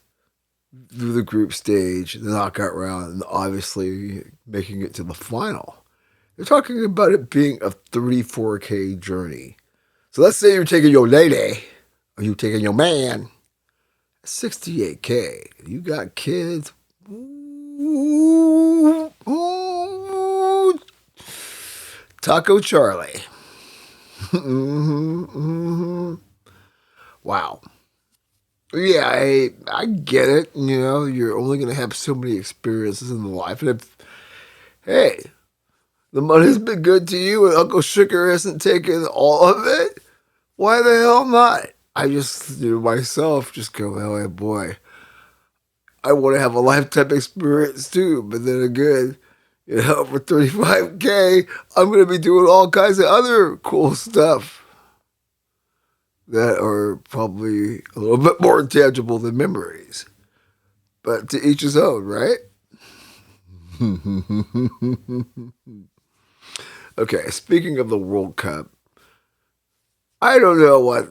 through the group stage, the knockout round, and obviously making it to the final. They're talking about it being a 34K journey. So let's say you're taking your lady Are you taking your man? 68K. You got kids? Ooh, ooh. Taco Charlie. Wow. Yeah, I get it. You know, you're only going to have so many experiences in life. And if, hey, the money's been good to you and Uncle Sugar hasn't taken all of it, why the hell not? I just, myself just go, oh boy, I want to have a lifetime experience too. But then again, for 35K, I'm going to be doing all kinds of other cool stuff that are probably a little bit more intangible than memories. But to each his own, right? Okay, speaking of the World Cup, I don't know what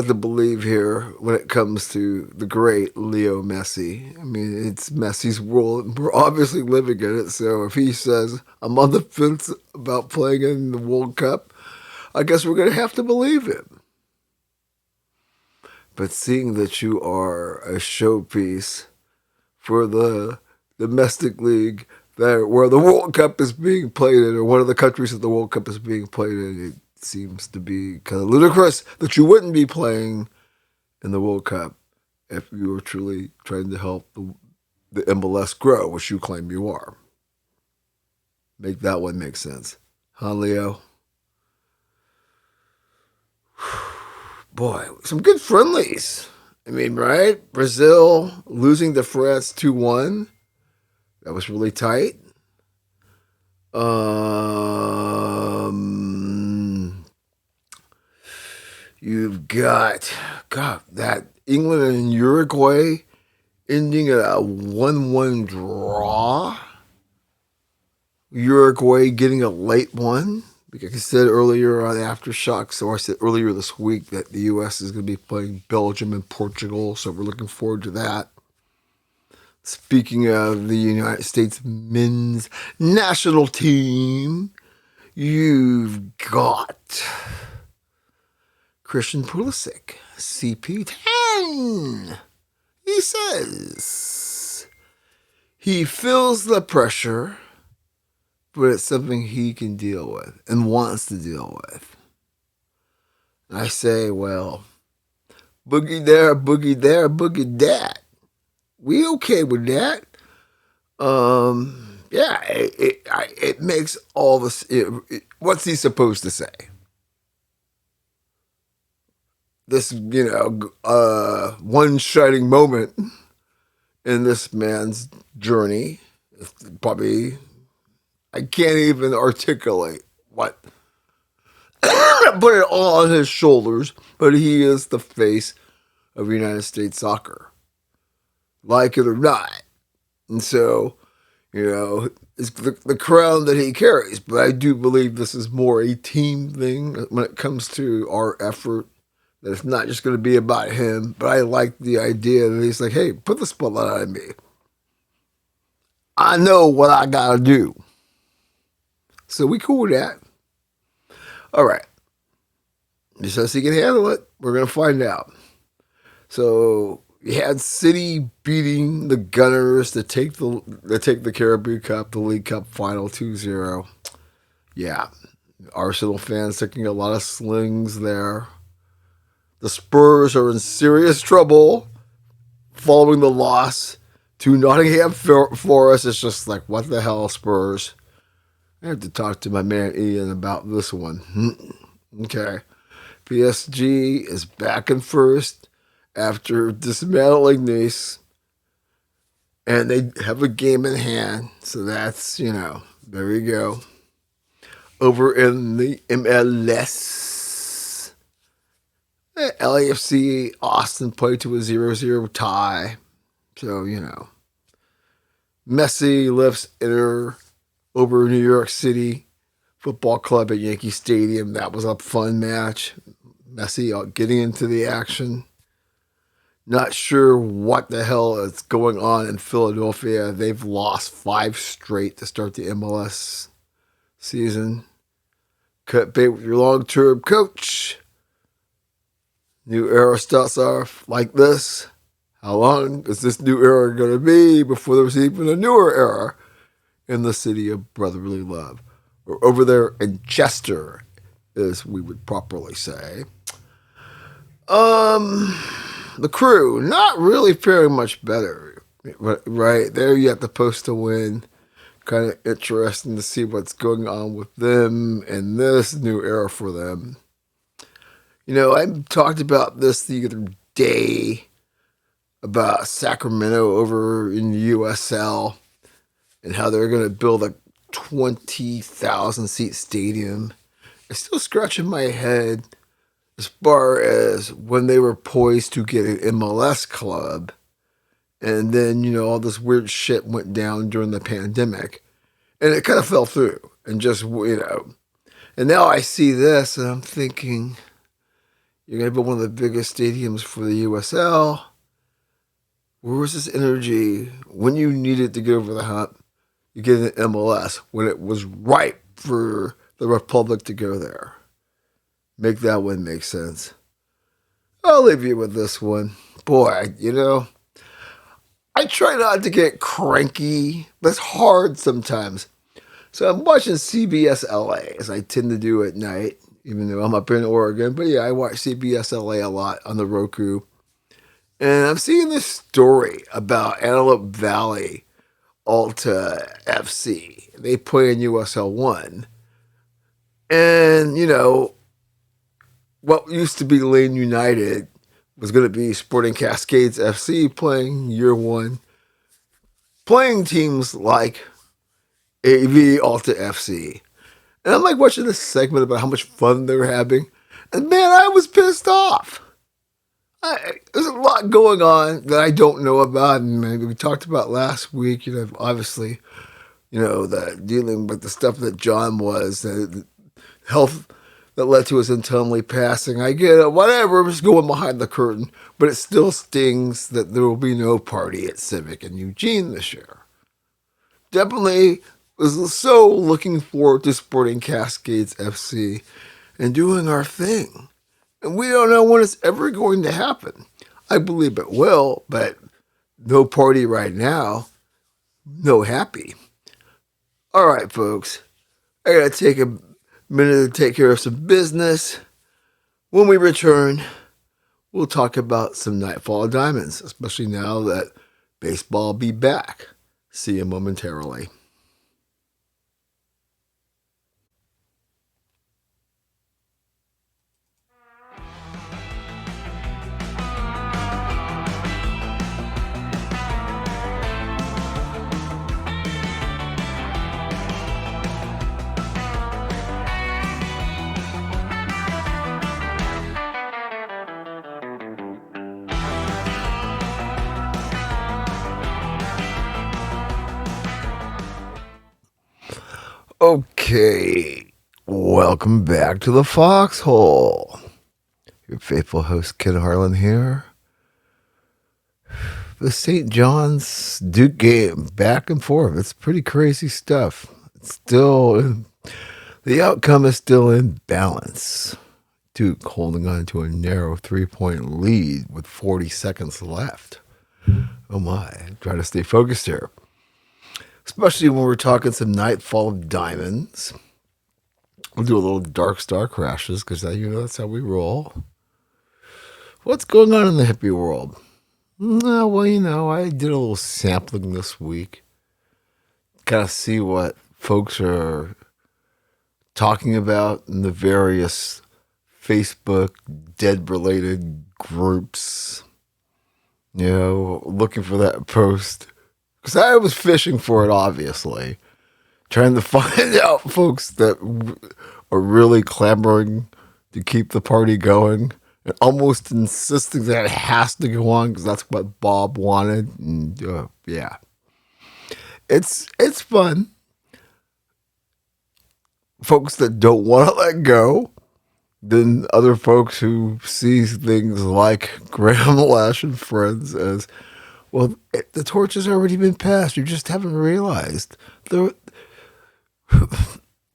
to believe here when it comes to the great Leo Messi. I mean, it's Messi's world. We're obviously living in it. So if he says I'm on the fence about playing in the World Cup, I guess we're going to have to believe him. But seeing that you are a showpiece for the domestic league where the World Cup is being played in, or one of the countries that the World Cup is being played in, it seems to be kind of ludicrous that you wouldn't be playing in the World Cup if you were truly trying to help the MLS grow, which you claim you are. Make that one make sense. Huh, Leo? Boy, some good friendlies. I mean, right? Brazil losing to France 2-1. That was really tight. You've got, God, that England and Uruguay ending in a 1-1 draw. Uruguay getting a late one. Like I said earlier on Aftershocks, or I said earlier this week that the U.S. is going to be playing Belgium and Portugal, so we're looking forward to that. Speaking of the United States men's national team, you've got Christian Pulisic, CP10. He says he feels the pressure, but it's something he can deal with and wants to deal with. I say, well, boogie there, boogie that. We okay with that. Yeah, it makes all this. What's he supposed to say? This, one shining moment in this man's journey. Probably, I can't even articulate what. Put it all on his shoulders, but he is the face of United States soccer, like it or not. And so, it's the crown that he carries. But I do believe this is more a team thing when it comes to our effort. That it's not just going to be about him. But I like the idea that he's like, hey, put the spotlight on me. I know what I got to do. So we cool with that. All right. He says he can handle it. We're going to find out. So you had City beating the Gunners to take the Caribou Cup, the League Cup final 2-0. Yeah, Arsenal fans taking a lot of slings there. The Spurs are in serious trouble following the loss to Nottingham Forest. It's just like, what the hell, Spurs? I have to talk to my man Ian about this one. Okay. PSG is back in first after dismantling Nice, and they have a game in hand. So that's, there you go. Over in the MLS, LAFC Austin played to a 0-0 tie. So, Messi lifts Inter over New York City Football Club at Yankee Stadium. That was a fun match. Messi getting into the action. Not sure what the hell is going on in Philadelphia. They've lost 5 straight to start the MLS season. Cut bait with your long-term coach. New era starts off like this. How long is this new era going to be before there's even a newer era in the city of brotherly love? Or over there in Chester, as we would properly say. The crew, not really faring much better. Right there, you have the post to win. Kind of interesting to see what's going on with them and this new era for them. I talked about this the other day about Sacramento over in the USL and how they're going to build a 20,000 seat stadium. It's still scratching my head as far as when they were poised to get an MLS club. And then, all this weird shit went down during the pandemic. And it kind of fell through. And just, And now I see this and I'm thinking, you're going to build one of the biggest stadiums for the USL. Where was this energy when you needed to get over the hump? You get an MLS when it was right for the Republic to go there. Make that one make sense. I'll leave you with this one. Boy, I try not to get cranky. That's hard sometimes. So I'm watching CBS LA, as I tend to do at night, even though I'm up in Oregon. But yeah, I watch CBS LA a lot on the Roku. And I'm seeing this story about Antelope Valley Alta FC. They play in USL 1. And, what used to be Lane United was going to be Sporting Cascades FC playing year 1. Playing teams like AV Alta FC. And I'm like watching this segment about how much fun they were having. And man, I was pissed off. There's a lot going on that I don't know about. And maybe we talked about last week, obviously, the dealing with the stuff that John was, the health that led to his untimely passing. I get it, whatever, I'm just going behind the curtain. But it still stings that there will be no party at Civic in Eugene this year. Definitely was so looking forward to Sporting Cascades FC and doing our thing. And we don't know when it's ever going to happen. I believe it will, but no party right now. No happy. All right, folks. I got to take a minute to take care of some business. When we return, we'll talk about some Nightfall Diamonds, especially now that baseball will be back. See you momentarily. Okay, welcome back to the Foxhole. Your faithful host, Ken Harlan here. The St. John's Duke game, back and forth. It's pretty crazy stuff. The outcome is still in balance. Duke holding on to a narrow 3-point lead with 40 seconds left. Oh my, try to stay focused here. Especially when we're talking some Nightfall Diamonds. We'll do a little Dark Star Crashes because that's how we roll. What's going on in the hippie world? Well, I did a little sampling this week. Kind of see what folks are talking about in the various Facebook dead-related groups. Looking for that post. Because I was fishing for it, obviously. Trying to find out folks that are really clamoring to keep the party going. And almost insisting that it has to go on because that's what Bob wanted. And yeah. It's fun. Folks that don't want to let go. Then other folks who see things like Graham Lash and friends as, well, the torch has already been passed. You just haven't realized.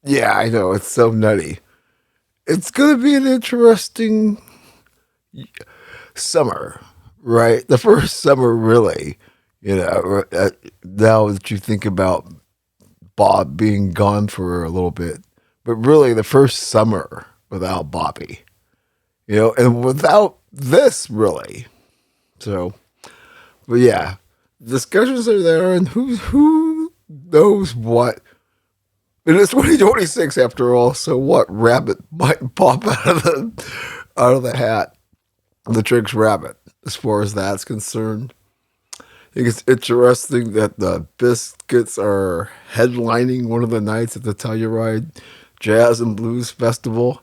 Yeah, I know. It's so nutty. It's going to be an interesting summer, right? The first summer, really. Now that you think about Bob being gone for a little bit, but really the first summer without Bobby, and without this, really. So, but yeah, discussions are there, and who knows what. It is 2026 after all, so what rabbit might pop out of the hat? The Tricks rabbit, as far as that's concerned. I think it's interesting that the Biscuits are headlining one of the nights at the Telluride Jazz and Blues Festival.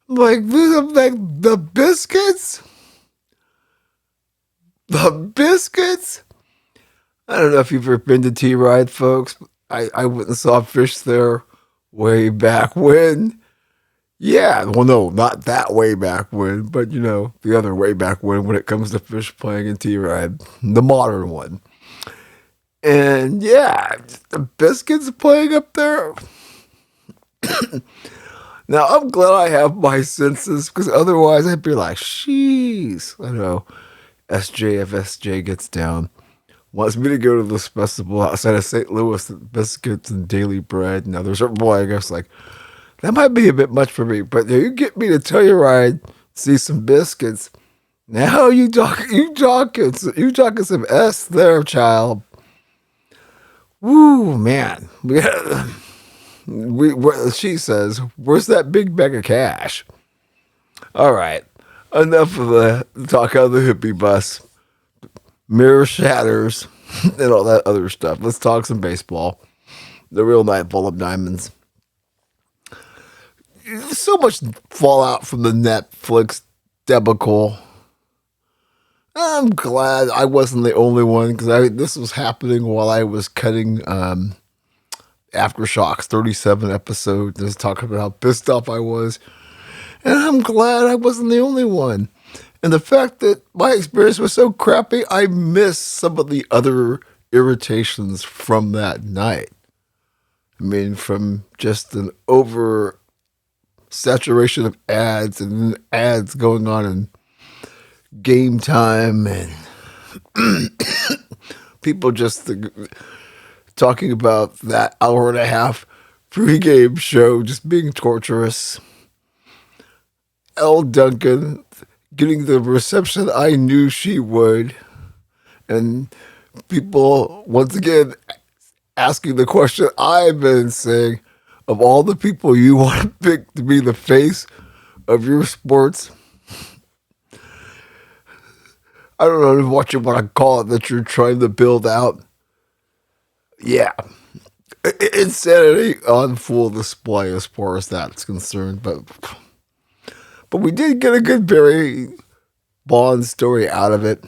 Like the Biscuits? The Biscuits? I don't know if you've ever been to T-Ride, folks. I went and saw Fish there way back when. Yeah, well, no, not that way back when, but the other way back when it comes to Fish playing in T-Ride, the modern one. And yeah, the Biscuits playing up there. Now, I'm glad I have my senses, because otherwise I'd be like, sheesh. I know, SJ, if SJ gets down, wants me to go to this festival outside of St. Louis, Biscuits and Daily Bread and others. Boy, I guess that might be a bit much for me. But you get me to Telluride, see some Biscuits. Now you talking some S there, child. Woo, man. She says, where's that big bag of cash? All right. Enough of the talk on the hippie bus. Mirror shatters and all that other stuff. Let's talk some baseball. The real night full of diamonds. So much fallout from the Netflix debacle. I'm glad I wasn't the only one, because this was happening while I was cutting Aftershocks 37 episode, just talking about how pissed off I was. And I'm glad I wasn't the only one. And the fact that my experience was so crappy, I missed some of the other irritations from that night. I mean, from just an over saturation of ads and ads going on in Game Time and people just talking about that hour and a half pregame show just being torturous. Elle Duncan getting the reception I knew she would. And people, once again, asking the question I've been saying, of all the people you want to pick to be the face of your sports, I don't know what you want to call it that you're trying to build out. Yeah. Insanity on full display as far as that's concerned. But we did get a good Barry Bonds story out of it.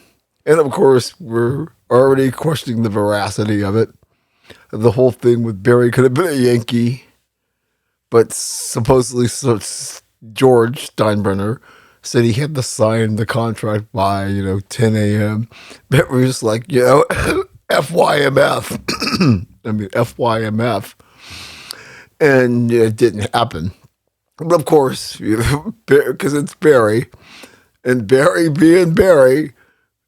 And of course, we're already questioning the veracity of it. The whole thing with Barry could have been a Yankee. But supposedly George Steinbrenner said he had to sign the contract by, 10 a.m. But we're just like, FYMF. I mean, FYMF. And it didn't happen. But of course, because it's Barry, and Barry being Barry,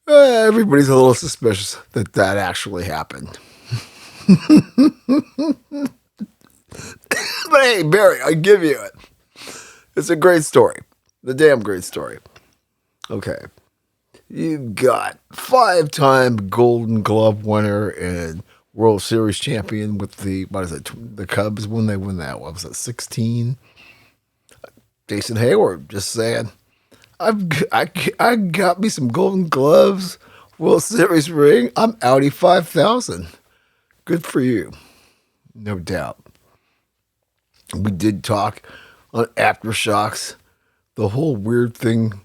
everybody's a little suspicious that actually happened. But hey, Barry, I give you it. It's a great story. The damn great story. Okay. You've got 5-time Golden Glove winner and World Series champion with the Cubs when they win that. What was it, 16? Jason Hayward, just saying. I got me some Golden Gloves, World Series ring. I'm Audi 5000. Good for you. No doubt. We did talk on Aftershocks, the whole weird thing,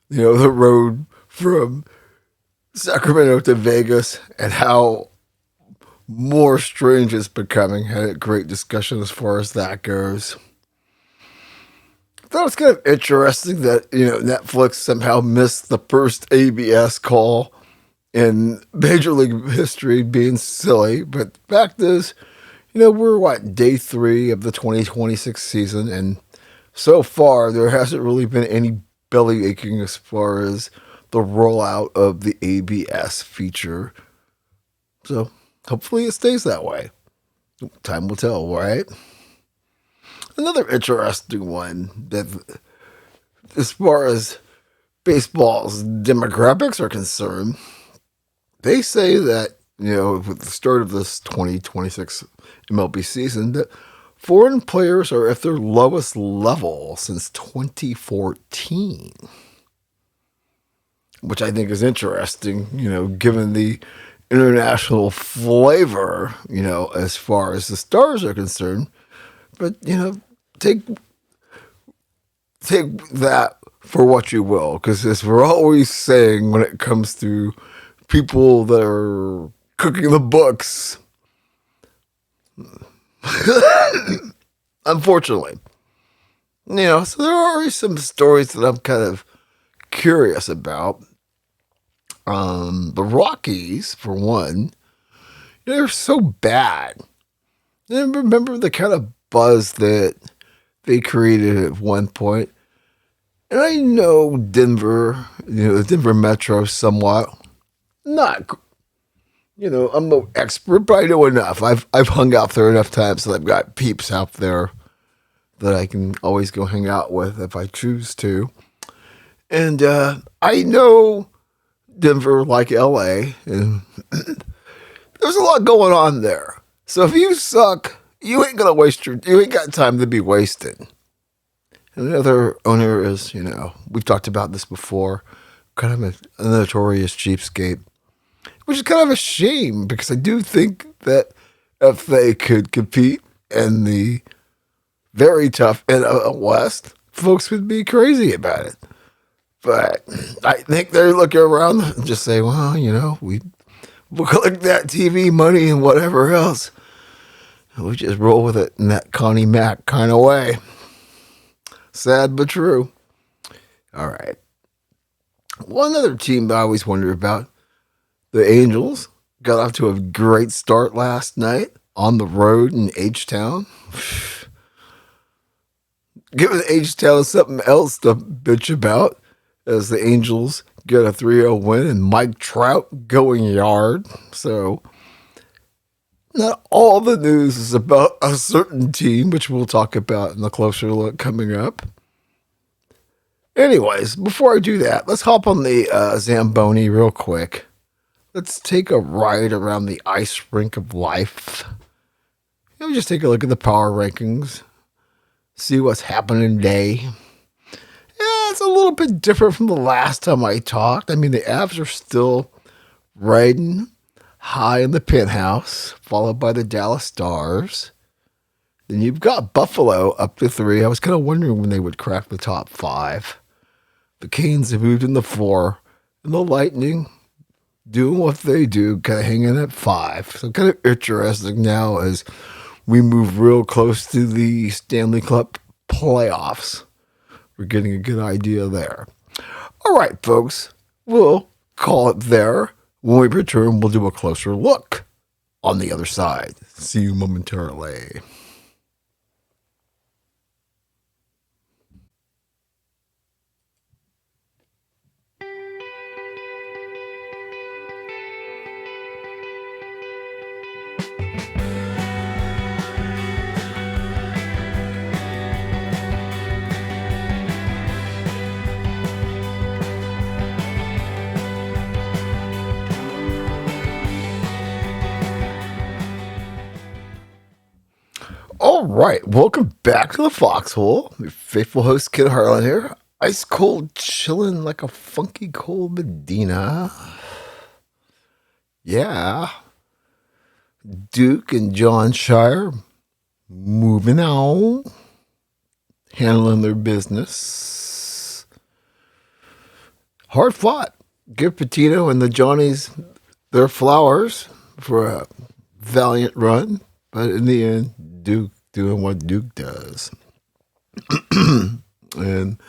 the road from Sacramento to Vegas and how more strange it's becoming. Had a great discussion as far as that goes. I thought it was kind of interesting that, Netflix somehow missed the first ABS call in Major League history, being silly. But the fact is, we're day 3 of the 2026 season, and so far there hasn't really been any belly aching as far as the rollout of the ABS feature. So hopefully it stays that way. Time will tell, right? Another interesting one that, as far as baseball's demographics are concerned, they say that, with the start of this 2026 MLB season, that foreign players are at their lowest level since 2014, which I think is interesting, given the international flavor, as far as the stars are concerned. But, take that for what you will, because as we're always saying when it comes to people that are cooking the books, unfortunately, so there are some stories that I'm kind of curious about. The Rockies, for one, they're so bad. And remember the kind of buzz that they created at one point. And I know Denver, the Denver Metro somewhat. Not, I'm no expert, but I know enough. I've hung out there enough times that I've got peeps out there that I can always go hang out with if I choose to. And I know Denver like LA, and there's a lot going on there. So if you suck, you ain't got time to be wasting. And the other owner is, we've talked about this before, kind of a notorious cheapskate, which is kind of a shame because I do think that if they could compete in the very tough NL West, folks would be crazy about it. But I think they're looking around and just say, well, we'll collect that TV money and whatever else. We just roll with it in that Connie Mack kind of way. Sad but true. All right. One other team I always wonder about, the Angels, got off to a great start last night on the road in H-Town. Giving H-Town something else to bitch about as the Angels get a 3-0 win and Mike Trout going yard. So not all the news is about a certain team, which we'll talk about in the closer look coming up. Anyways, before I do that, let's hop on the Zamboni real quick. Let's take a ride around the ice rink of life. Just take a look at the power rankings. See what's happening today. Yeah, it's a little bit different from the last time I talked. I mean, the Avs are still riding high in the penthouse, followed by the Dallas Stars. Then you've got Buffalo up to 3. I was kind of wondering when they would crack the top 5. The Canes have moved in the 4. And the Lightning doing what they do, kind of hanging at 5. So kind of interesting now as we move real close to the Stanley Cup playoffs. We're getting a good idea there. All right, folks, we'll call it there. When we return, we'll do a closer look on the other side. See you momentarily. All right, welcome back to the Foxhole. Your faithful host, Kid Harlan here. Ice cold, chilling like a funky cold Medina. Yeah. Duke and John Shire moving on, handling their business. Hard fought. Give Patino and the Johnnies their flowers for a valiant run, but in the end, Duke doing what Duke does. And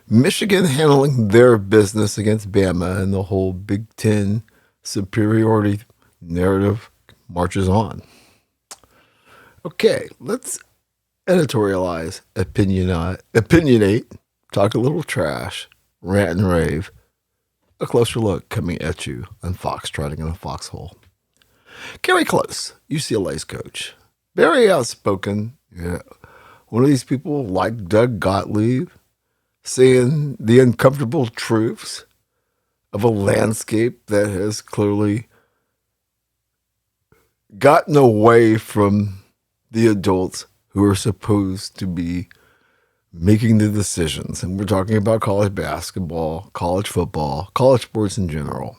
Michigan handling their business against Bama, and the whole Big Ten superiority narrative marches on. Okay, let's editorialize, opinionate, talk a little trash rant and rave. A closer look coming at you on Foxtrotting in a Foxhole. Gary Close, UCLA's coach. Very outspoken. Yeah. One of these people like Doug Gottlieb, saying the uncomfortable truths of a landscape that has clearly gotten away from the adults who are supposed to be making the decisions. And we're talking about college basketball, college football, college sports in general.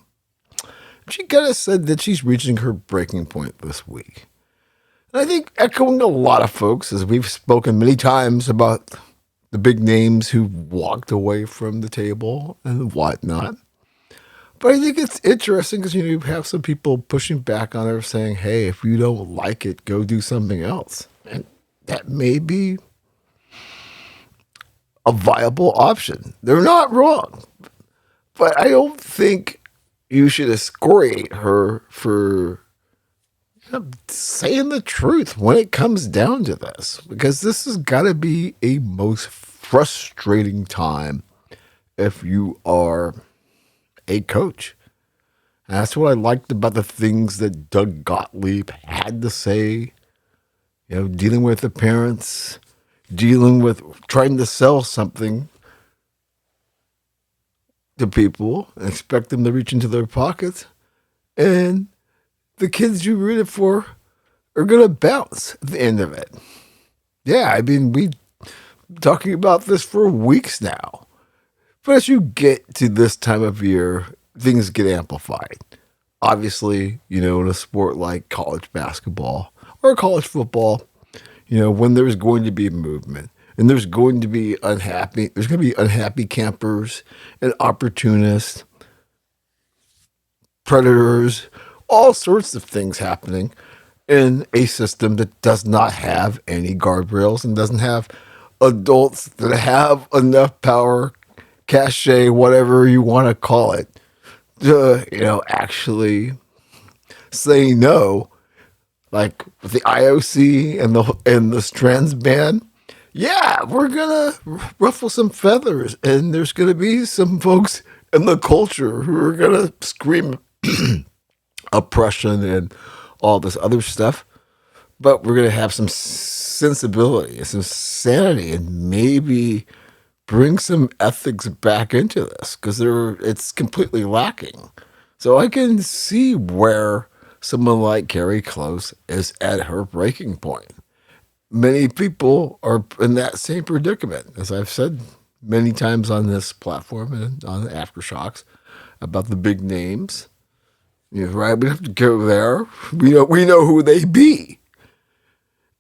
She kind of said that she's reaching her breaking point this week. And I think echoing a lot of folks, as we've spoken many times about the big names who walked away from the table and whatnot. But I think it's interesting because, you have some people pushing back on her saying, hey, if you don't like it, go do something else. And that may be a viable option. They're not wrong. But I don't think you should excoriate her for saying the truth when it comes down to this. Because this has got to be a most frustrating time if you are a coach. And that's what I liked about the things that Doug Gottlieb had to say, dealing with the parents, dealing with trying to sell something to people and expect them to reach into their pockets. And the kids you rooted for are going to bounce at the end of it. Yeah, I mean, we've been talking about this for weeks now. But as you get to this time of year, things get amplified. Obviously, in a sport like college basketball or college football, when there's going to be movement and there's going to be unhappy campers and opportunists, predators, all sorts of things happening in a system that does not have any guardrails and doesn't have adults that have enough power, cachet, whatever you want to call it, to, actually say no, like with the IOC and the Strands ban. Yeah, we're gonna ruffle some feathers, and there's gonna be some folks in the culture who are gonna scream oppression and all this other stuff. But we're gonna have some sensibility, some sanity, and maybe bring some ethics back into this because it's completely lacking. So I can see where someone like Carrie Close is at her breaking point. Many people are in that same predicament, as I've said many times on this platform and on the Aftershocks about the big names. Right? We don't have to go there. We know who they be.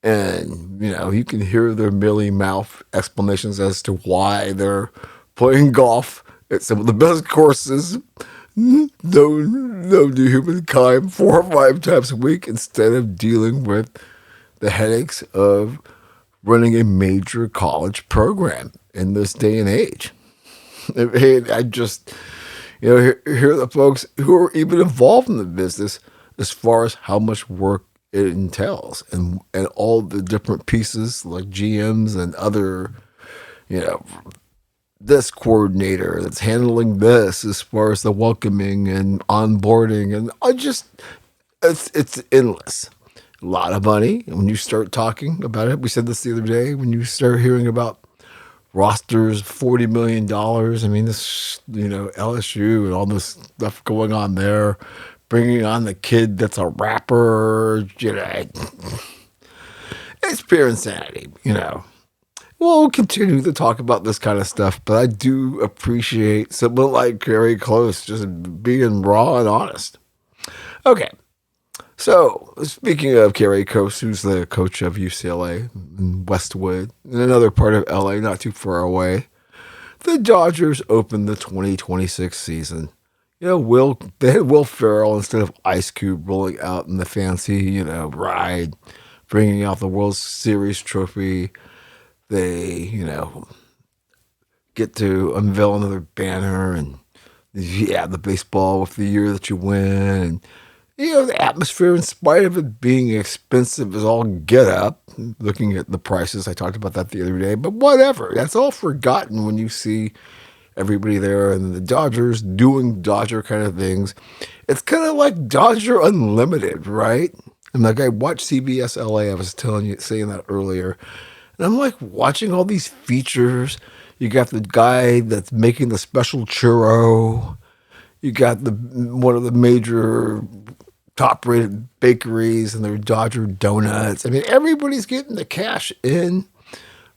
And, you can hear their mealy mouth explanations as to why they're playing golf at some of the best courses known to humankind 4 or 5 times a week instead of dealing with the headaches of running a major college program in this day and age. I just, hear the folks who are even involved in the business as far as how much work it entails and all the different pieces like GMs and other, this coordinator that's handling this as far as the welcoming and onboarding. And it's endless. A lot of money. And when you start talking about it, we said this the other day, when you start hearing about rosters, $40 million, I mean, this, LSU and all this stuff going on there, bringing on the kid that's a rapper, it's pure insanity, We'll continue to talk about this kind of stuff, but I do appreciate someone like Gary Close just being raw and honest. Okay, so speaking of Gary Close, who's the coach of UCLA in Westwood, in another part of LA, not too far away, the Dodgers opened the 2026 season. They had Will Ferrell instead of Ice Cube rolling out in the fancy, ride, bringing out the World Series trophy. They, get to unveil another banner and, the baseball with the year that you win. And, the atmosphere, in spite of it being expensive, is all get up. Looking at the prices, I talked about that the other day. But whatever, that's all forgotten when you see everybody there, and the Dodgers doing Dodger kind of things. It's kind of like Dodger Unlimited, right? And like I watched CBS LA, I was saying that earlier, and I'm like watching all these features. You got the guy that's making the special churro. You got the one of the major top rated bakeries and their Dodger donuts. I mean, everybody's getting the cash in,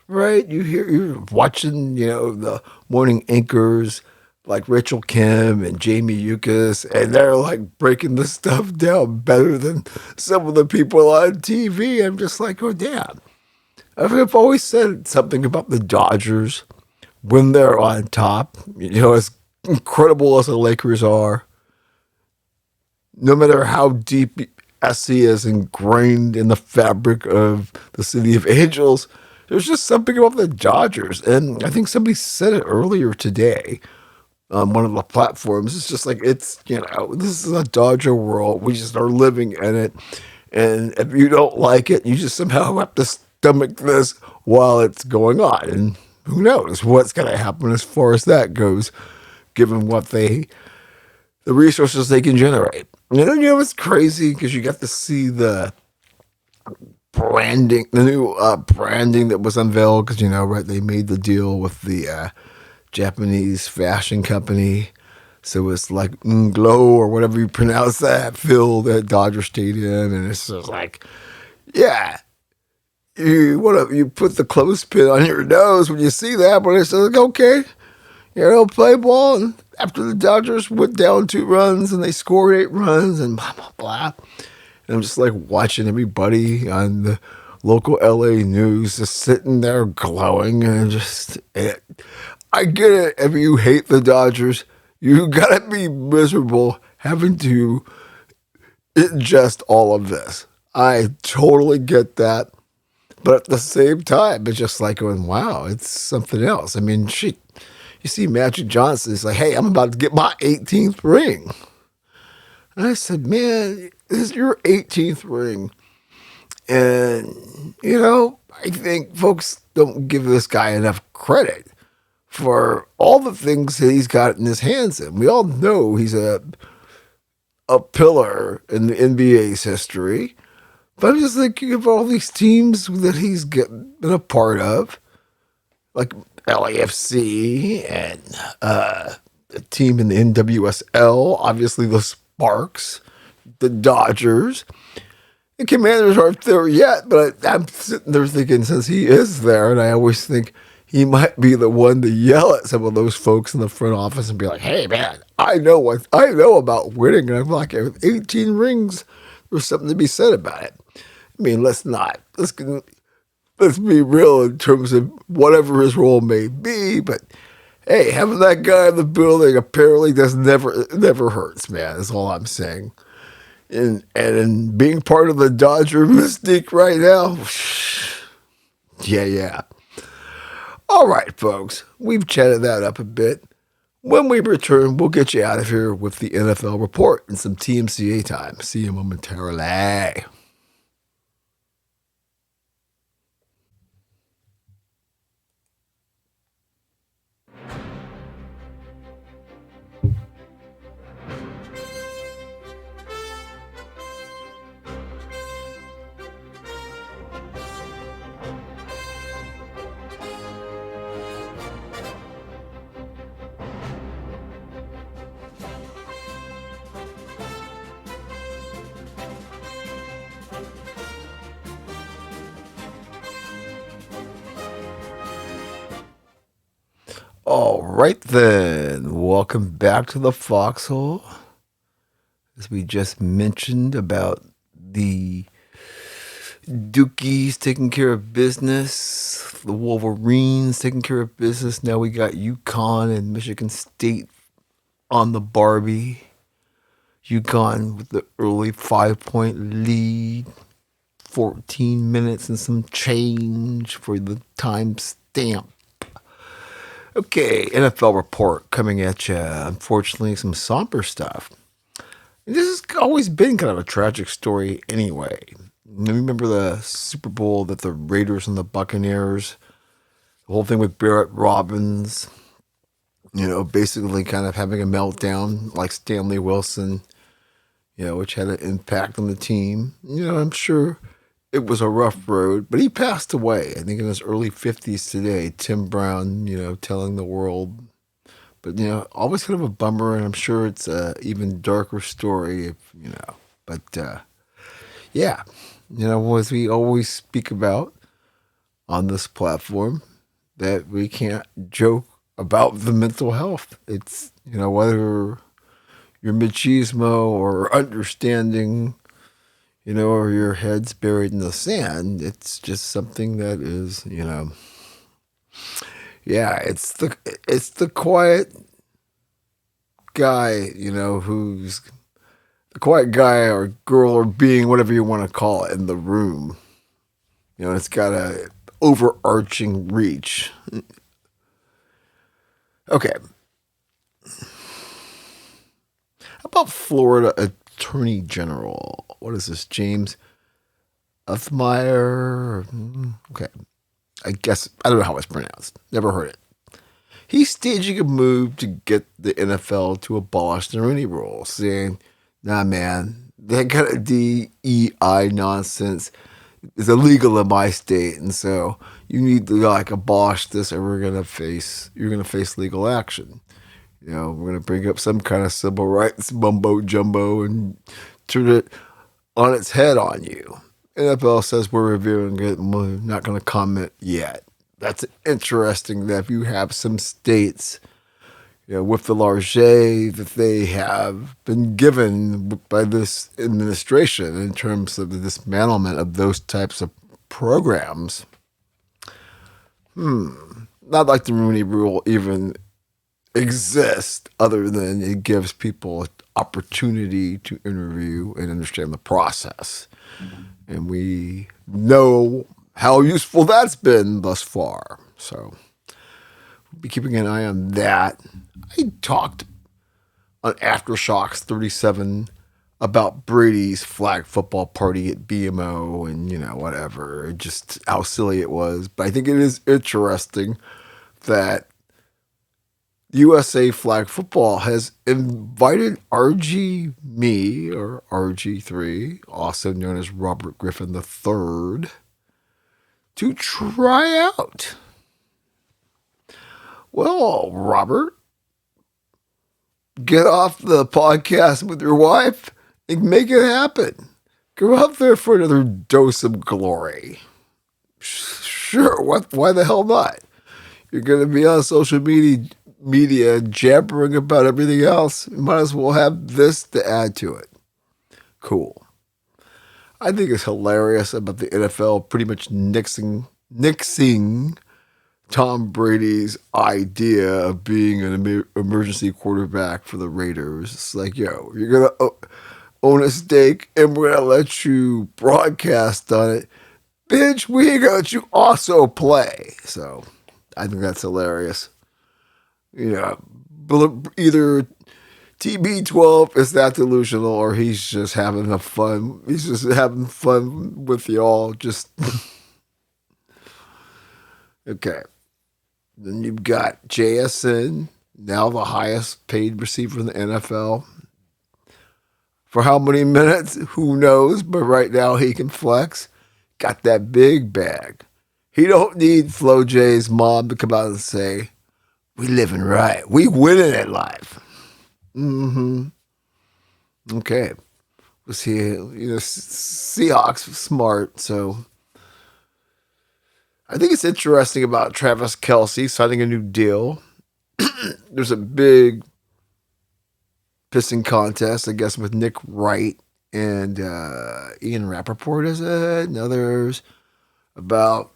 right? You're watching, the morning anchors like Rachel Kim and Jamie Yuccas, and they're like breaking the stuff down better than some of the people on TV. I'm just like, oh damn. I've always said something about the Dodgers when they're on top. As incredible as the Lakers are, no matter how deep SC is ingrained in the fabric of the City of Angels, there's just something about the Dodgers. And I think somebody said it earlier today on one of the platforms. It's just like, this is a Dodger world. We just are living in it. And if you don't like it, you just somehow have to stomach this while it's going on. And who knows what's going to happen as far as that goes, given the resources they can generate. And then, it's crazy because you got to see the new branding that was unveiled because, right, they made the deal with the Japanese fashion company. So it's like Nglo or whatever you pronounce that, filled at Dodger Stadium. And it's just like, yeah, you put the clothespin on your nose when you see that, but it's like, okay, play ball. And after the Dodgers went down 2 runs and they scored 8 runs and blah, blah, blah. And I'm just like watching everybody on the local LA news just sitting there glowing and I get it. If you hate the Dodgers, you gotta be miserable having to ingest all of this. I totally get that. But at the same time, it's just like going, wow, it's something else. I mean, shit. You see Magic Johnson, it's like, hey, I'm about to get my 18th ring. And I said, man, this is your 18th ring. And, I think folks don't give this guy enough credit for all the things that he's got in his hands. And we all know he's a pillar in the NBA's history. But I'm just thinking of all these teams that he's been a part of, like LAFC and a team in the NWSL, obviously the Sparks, the Dodgers. The Commanders aren't there yet, but I'm sitting there thinking, since he is there, and I always think he might be the one to yell at some of those folks in the front office and be like, hey, man, I know about winning. And I'm like, 18 rings, there's something to be said about it. I mean, let's be real in terms of whatever his role may be, but hey, having that guy in the building apparently never hurts, man. That's all I'm saying. And being part of the Dodger mystique right now, yeah. All right, folks, we've chatted that up a bit. When we return, we'll get you out of here with the NFL report and some TMCA time. See you momentarily. All right, then. Welcome back to the Foxhole. As we just mentioned about the Dukies taking care of business, the Wolverines taking care of business. Now we got UConn and Michigan State on the Barbie. UConn with the early 5-point lead. 14 minutes and some change for the time stamp. Okay, NFL report coming at you. Unfortunately, some somber stuff. And this has always been kind of a tragic story anyway. Remember the Super Bowl that the Raiders and the Buccaneers, the whole thing with Barrett Robbins, basically kind of having a meltdown like Stanley Wilson, which had an impact on the team. I'm sure it was a rough road, but he passed away, I think in his early 50s today. Tim Brown, telling the world. But, always kind of a bummer, and I'm sure it's a even darker story But, yeah, as we always speak about on this platform, that we can't joke about the mental health. It's, whether you're machismo or understanding, or your head's buried in the sand, it's just something that is, yeah, it's the quiet guy, who's the quiet guy or girl or being, whatever you want to call it, in the room. It's got a overarching reach. Okay. How about Florida Attorney General? What is this, James Uthmeyer? Okay. I guess, I don't know how it's pronounced. Never heard it. He's staging a move to get the NFL to abolish the Rooney Rule, saying, nah, man, that kind of DEI nonsense is illegal in my state, and so you need to abolish this, or you're gonna face legal action. We're gonna bring up some kind of civil rights mumbo jumbo and turn it on its head on you. NFL says we're reviewing it and we're not gonna comment yet. That's interesting that if you have some states, with the largesse that they have been given by this administration in terms of the dismantlement of those types of programs. Not like the Rooney Rule even exists, other than it gives people an opportunity to interview and understand the process. And we know how useful that's been thus far. So we'll be keeping an eye on that. I talked on Aftershocks 37 about Brady's flag football party at BMO and, whatever, just how silly it was. But I think it is interesting that USA Flag Football has invited RG Me, or RG3, also known as Robert Griffin III, to try out. Well, Robert, get off the podcast with your wife and make it happen. Go out there for another dose of glory. Sure, why the hell not? You're going to be on social media jabbering about everything else. You might as well have this to add to it. Cool. I think it's hilarious about the NFL pretty much nixing Tom Brady's idea of being an emergency quarterback for the Raiders. It's like, you're going to own a stake and we're going to let you broadcast on it. Bitch, we ain't going to let you also play. So I think that's hilarious. Either TB12 is that delusional or he's just having fun. He's just having fun with y'all. Just okay. Then you've got JSN, now the highest paid receiver in the NFL. For how many minutes? Who knows? But right now he can flex. Got that big bag. He don't need Flo J's mom to come out and say, we living right. We winning at life. Okay. We'll see. Seahawks smart, so I think it's interesting about Travis Kelce signing a new deal. There's a big pissing contest, I guess, with Nick Wright and Ian Rappaport, is it? And others about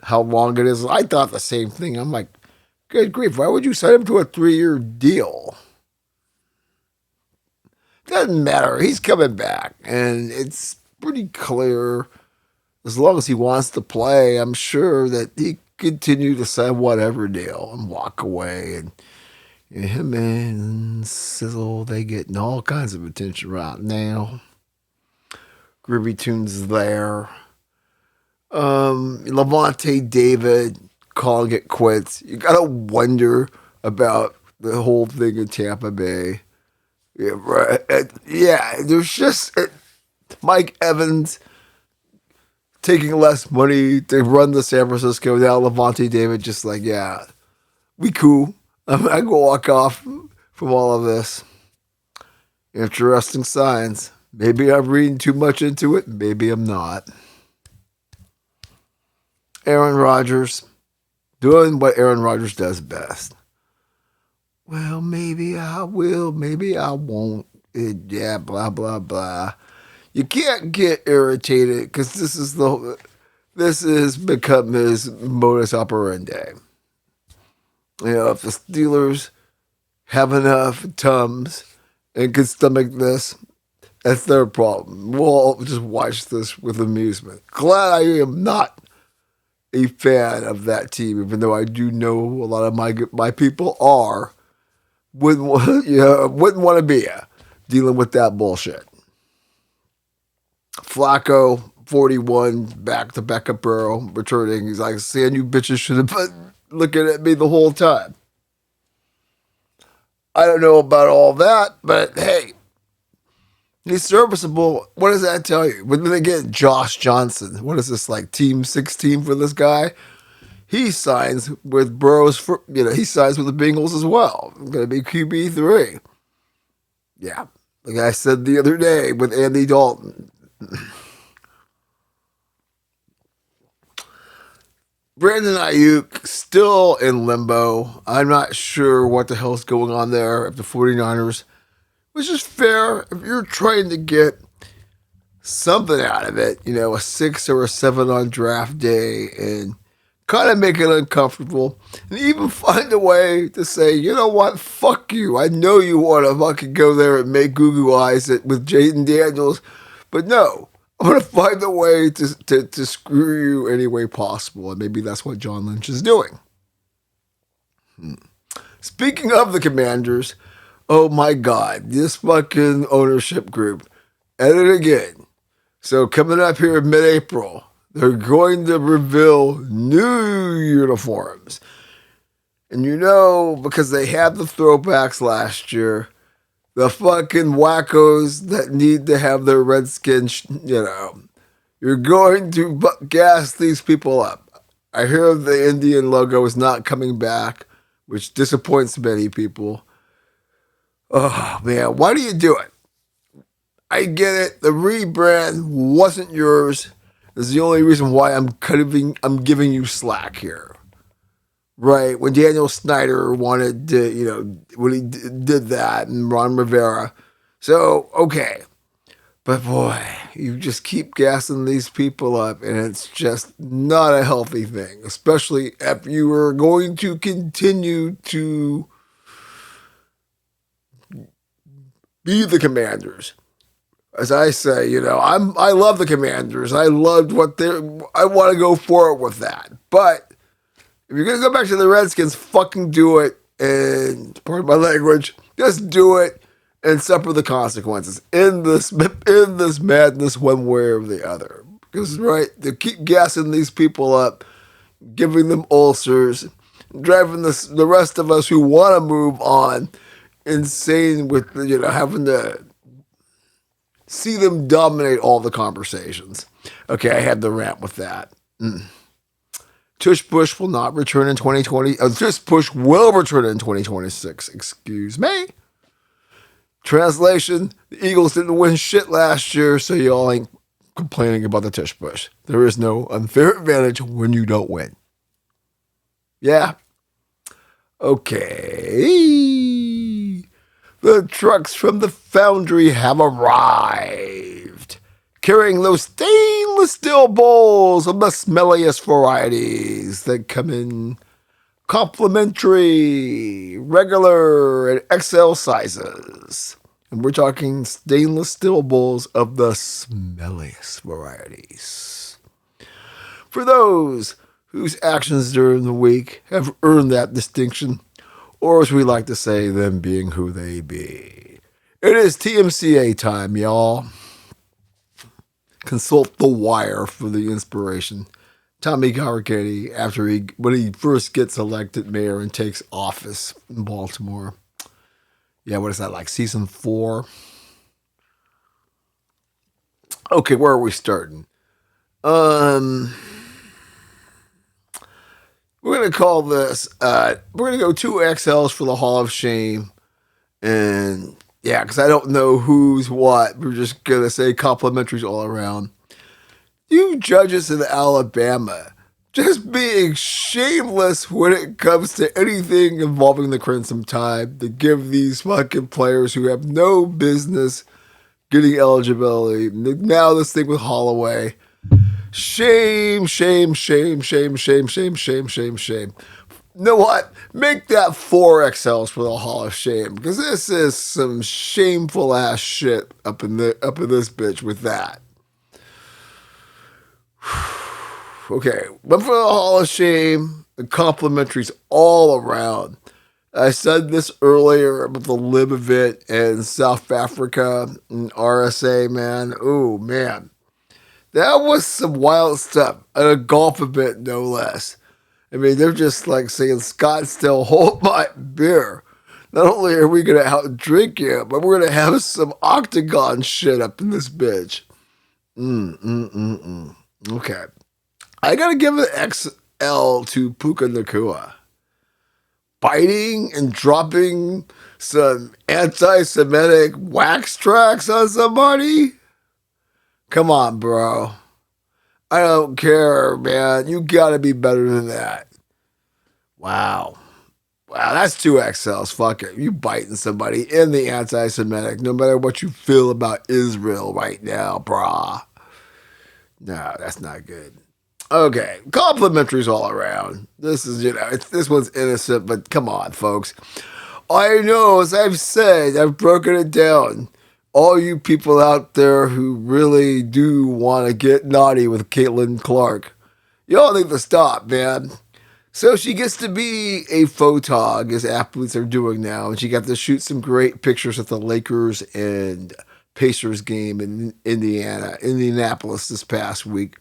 how long it is. I thought the same thing. I'm like, good grief, why would you sign him to a 3-year deal? Doesn't matter. He's coming back. And it's pretty clear, as long as he wants to play, I'm sure that he continue to sign whatever deal and walk away. And him and Sizzle, they getting all kinds of attention right now. Groovy Tunes there. Levante David calling it quits. You gotta wonder about the whole thing in Tampa Bay. Yeah, right. There's just Mike Evans taking less money to run the San Francisco. Now Levante David just like, yeah, we cool. I can walk off from all of this. Interesting signs. Maybe I'm reading too much into it. Maybe I'm not. Aaron Rodgers doing what Aaron Rodgers does best. Well, maybe I will. Maybe I won't. Yeah, blah blah blah. You can't get irritated because this is become his modus operandi. You know, if the Steelers have enough Tums and can stomach this, that's their problem. We'll all just watch this with amusement. Glad I am not a fan of that team, even though I do know a lot of my people are. Wouldn't want to be dealing with that bullshit. Flacco, 41, back to backup Burrow, returning. He's like, saying you bitches should have been looking at me the whole time. I don't know about all that, but hey, he's serviceable. What does that tell you? But then again, Josh Johnson. What is this, like team 16 for this guy? He signs with he signs with the Bengals as well. Going to be QB3. Yeah. Like I said the other day with Andy Dalton. Brandon Ayuk still in limbo. I'm not sure what the hell's going on there at the 49ers, which is fair if you're trying to get something out of it, a 6 or a 7 on draft day and kind of make it uncomfortable and even find a way to say, you know what, fuck you. I know you want to fucking go there and make goo-goo eyes with Jaden Daniels, but no. I'm going to find a way to screw you any way possible. And maybe that's what John Lynch is doing. Speaking of the Commanders, oh my God, this fucking ownership group, at it again. So coming up here in mid-April, they're going to reveal new uniforms. And because they had the throwbacks last year, the fucking wackos that need to have their Redskins, you're going to gas these people up. I hear the Indian logo is not coming back, which disappoints many people. Oh, man, why do you do it? I get it. The rebrand wasn't yours. Is the only reason why I'm giving you slack here. Right, when Daniel Snyder wanted to, when he did that, and Ron Rivera. So, okay. But boy, you just keep gassing these people up, and it's just not a healthy thing, especially if you are going to continue to be the Commanders. As I say, I love the Commanders. I loved I want to go forward with that. But if you're going to go back to the Redskins, fucking do it. And pardon my language, just do it and suffer the consequences in this madness one way or the other. Because, right, they keep gassing these people up, giving them ulcers, driving the rest of us who want to move on insane with, having to see them dominate all the conversations. Okay, I had the rant with that. Tush Push will not return in 2020. Tush Push will return in 2026. Excuse me. Translation, the Eagles didn't win shit last year, so y'all ain't complaining about the Tush Push. There is no unfair advantage when you don't win. Yeah. Okay. The trucks from the foundry have arrived, carrying those stainless steel bowls of the smelliest varieties that come in complimentary, regular, and XL sizes. And we're talking stainless steel bowls of the smelliest varieties. For those whose actions during the week have earned that distinction, or as we like to say, them being who they be. It is TMCA time, y'all. Consult The Wire for the inspiration. Tommy Cavalcante when he first gets elected mayor and takes office in Baltimore. Yeah, what is that, like season 4? Okay, where are we starting? Um, we're gonna call this. We're gonna go 2 XLs for the Hall of Shame, and yeah, because I don't know who's what. We're just gonna say complimentaries all around. You judges in Alabama just being shameless when it comes to anything involving the Crimson Tide to give these fucking players who have no business getting eligibility. Now this thing with Holloway. Shame, shame, shame, shame, shame, shame, shame, shame, shame. You know what? Make that 4 XLs for the Hall of Shame, because this is some shameful ass shit up in this bitch with that. Okay, but for the Hall of Shame, the complimentaries all around. I said this earlier about the Lib event in South Africa and RSA, man. Oh, man. That was some wild stuff. At a golf event, no less. I mean, they're just like saying, Scottsdale, hold my beer. Not only are we going to outdrink you, but we're going to have some octagon shit up in this bitch. Okay. I got to give an XL to Puka Nakua. Biting and dropping some anti-Semitic wax tracks on somebody? Come on, bro. I don't care, man. You gotta be better than that. Wow. Wow, that's 2 XLs. Fuck it. You biting somebody in the anti-Semitic, no matter what you feel about Israel right now, brah. No, that's not good. Okay, complimentaries all around. This is, this one's innocent, but come on, folks. I know, as I've said, I've broken it down. All you people out there who really do want to get naughty with Caitlin Clark, y'all need to stop, man. So she gets to be a photog, as athletes are doing now, and she got to shoot some great pictures at the Lakers and Pacers game in Indianapolis this past week.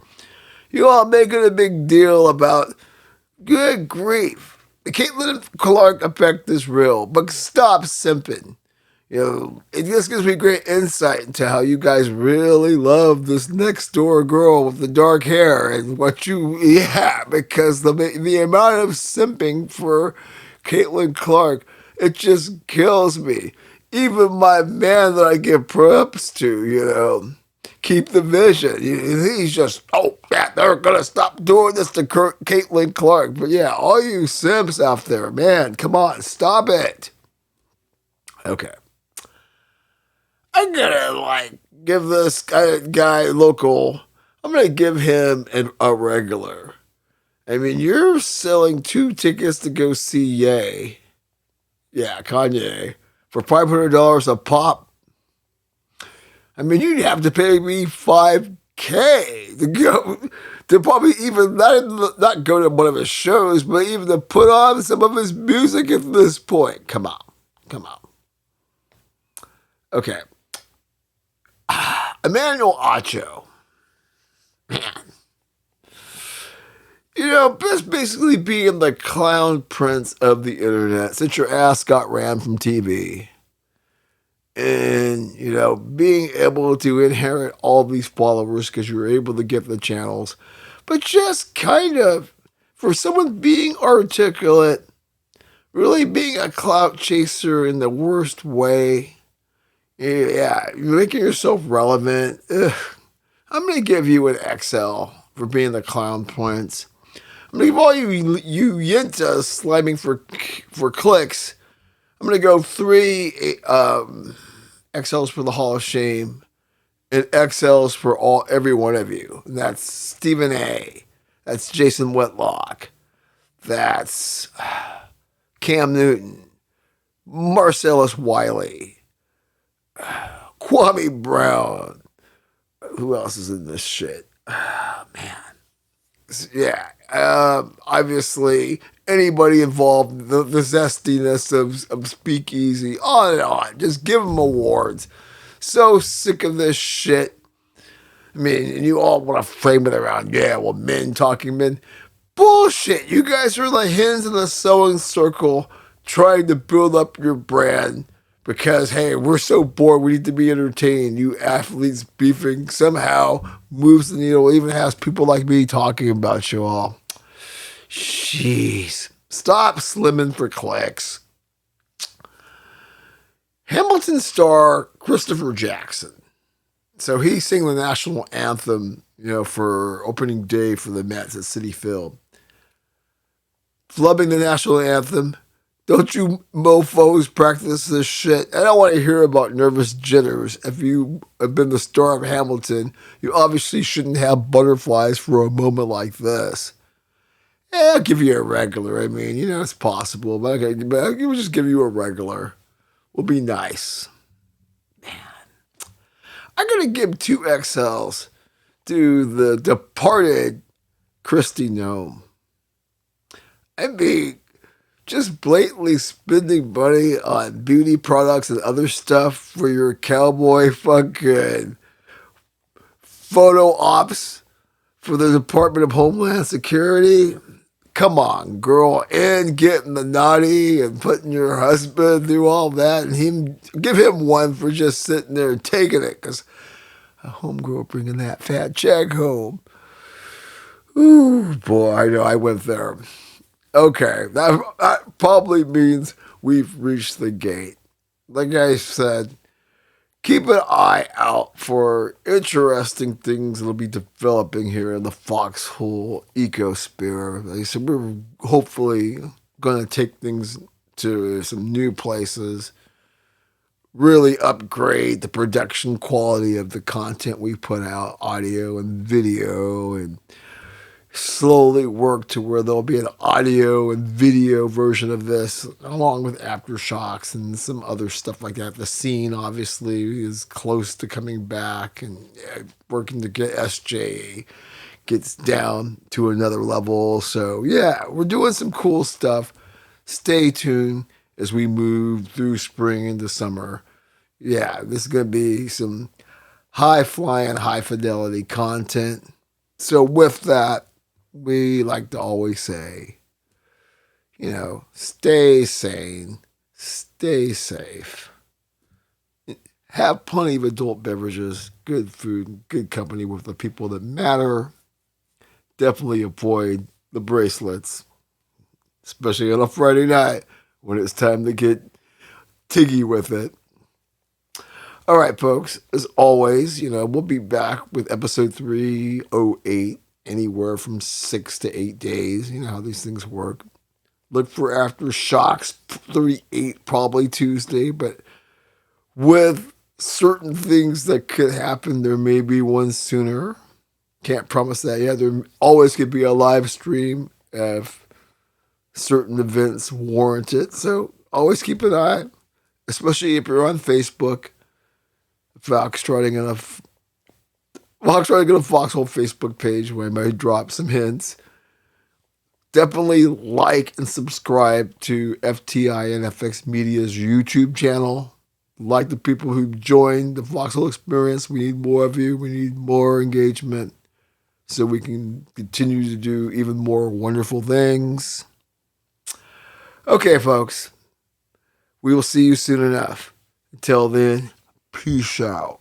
You all making a big deal about, good grief, the Caitlin Clark effect is real, but stop simping. It just gives me great insight into how you guys really love this next door girl with the dark hair and because the amount of simping for Caitlin Clark, it just kills me. Even my man that I give props to, keep the vision. He's just, oh, yeah, they're going to stop doing this to Caitlin Clark. But yeah, all you simps out there, man, come on, stop it. Okay. I'm gonna give this guy local. I'm gonna give him a regular. I mean, you're selling 2 tickets to go see Ye. Yeah, Kanye for $500 a pop. I mean, you'd have to pay me $5K to probably even not go to one of his shows, but even to put on some of his music at this point. Come on. Okay. Emmanuel Acho. Man. Just basically being the clown prince of the internet since your ass got ran from TV. And, being able to inherit all these followers because you were able to get the channels. But just kind of, for someone being articulate, really being a clout chaser in the worst way, yeah, you're making yourself relevant. Ugh. I'm going to give you an XL for being the clown prince. I'm going to give all you yintas sliming for clicks. I'm going to go 3 XLs for the Hall of Shame and XLs for every one of you. And that's Stephen A. That's Jason Whitlock. That's Cam Newton. Marcellus Wiley. Kwame Brown. Who else is in this shit? Oh, man. Yeah. Obviously, anybody involved, the zestiness of Speakeasy, on and on. Just give them awards. So sick of this shit. I mean, and you all want to frame it around, yeah, well, men talking men. Bullshit. You guys are the hens in the sewing circle trying to build up your brand because, hey, we're so bored, we need to be entertained. You athletes beefing somehow moves the needle, even has people like me talking about you all. Jeez. Stop slimming for clicks. Hamilton star Christopher Jackson. So he sang the national anthem, for opening day for the Mets at Citi Field. Flubbing the national anthem. Don't you mofos practice this shit? I don't want to hear about nervous jitters. If you have been the star of Hamilton, you obviously shouldn't have butterflies for a moment like this. I'll give you a regular. I mean, it's possible, but I'll just give you a regular. We'll be nice. I'm going to give 2 XLs to the departed Christy Nome. I mean, just blatantly spending money on beauty products and other stuff for your cowboy fucking photo ops for the Department of Homeland Security. Come on, girl, and getting the naughty and putting your husband through all that, and give him one for just sitting there and taking it, because a homegirl bringing that fat check home. Ooh, boy, I know I went there. Okay, that probably means we've reached the gate. Like I said, keep an eye out for interesting things that'll be developing here in the Foxhole ecosphere. Like I said, we're hopefully going to take things to some new places, really upgrade the production quality of the content we put out, audio and video, and slowly work to where there'll be an audio and video version of this, along with aftershocks and some other stuff like that. The scene obviously is close to coming back, and working to get SJ gets down to another level. So yeah, we're doing some cool stuff. Stay tuned as we move through spring into summer. Yeah, this is going to be some high flying, high fidelity content. So with that, we like to always say, stay sane, stay safe, have plenty of adult beverages, good food, good company with the people that matter. Definitely avoid the bracelets, especially on a Friday night when it's time to get tiggy with it. All right, folks, as always, we'll be back with episode 308. Anywhere from 6 to 8 days. You know how these things work. Look for aftershocks 38, probably Tuesday, but with certain things that could happen, there may be one sooner. Can't promise that yet. There always could be a live stream if certain events warrant it. So always keep an eye, especially if you're on Facebook. Foxtrotting and a Foxhole Facebook page where I might drop some hints. Definitely like and subscribe to FTI and FX Media's YouTube channel. Like the people who joined the Foxhole experience. We need more of you. We need more engagement so we can continue to do even more wonderful things. Okay, folks. We will see you soon enough. Until then, peace out.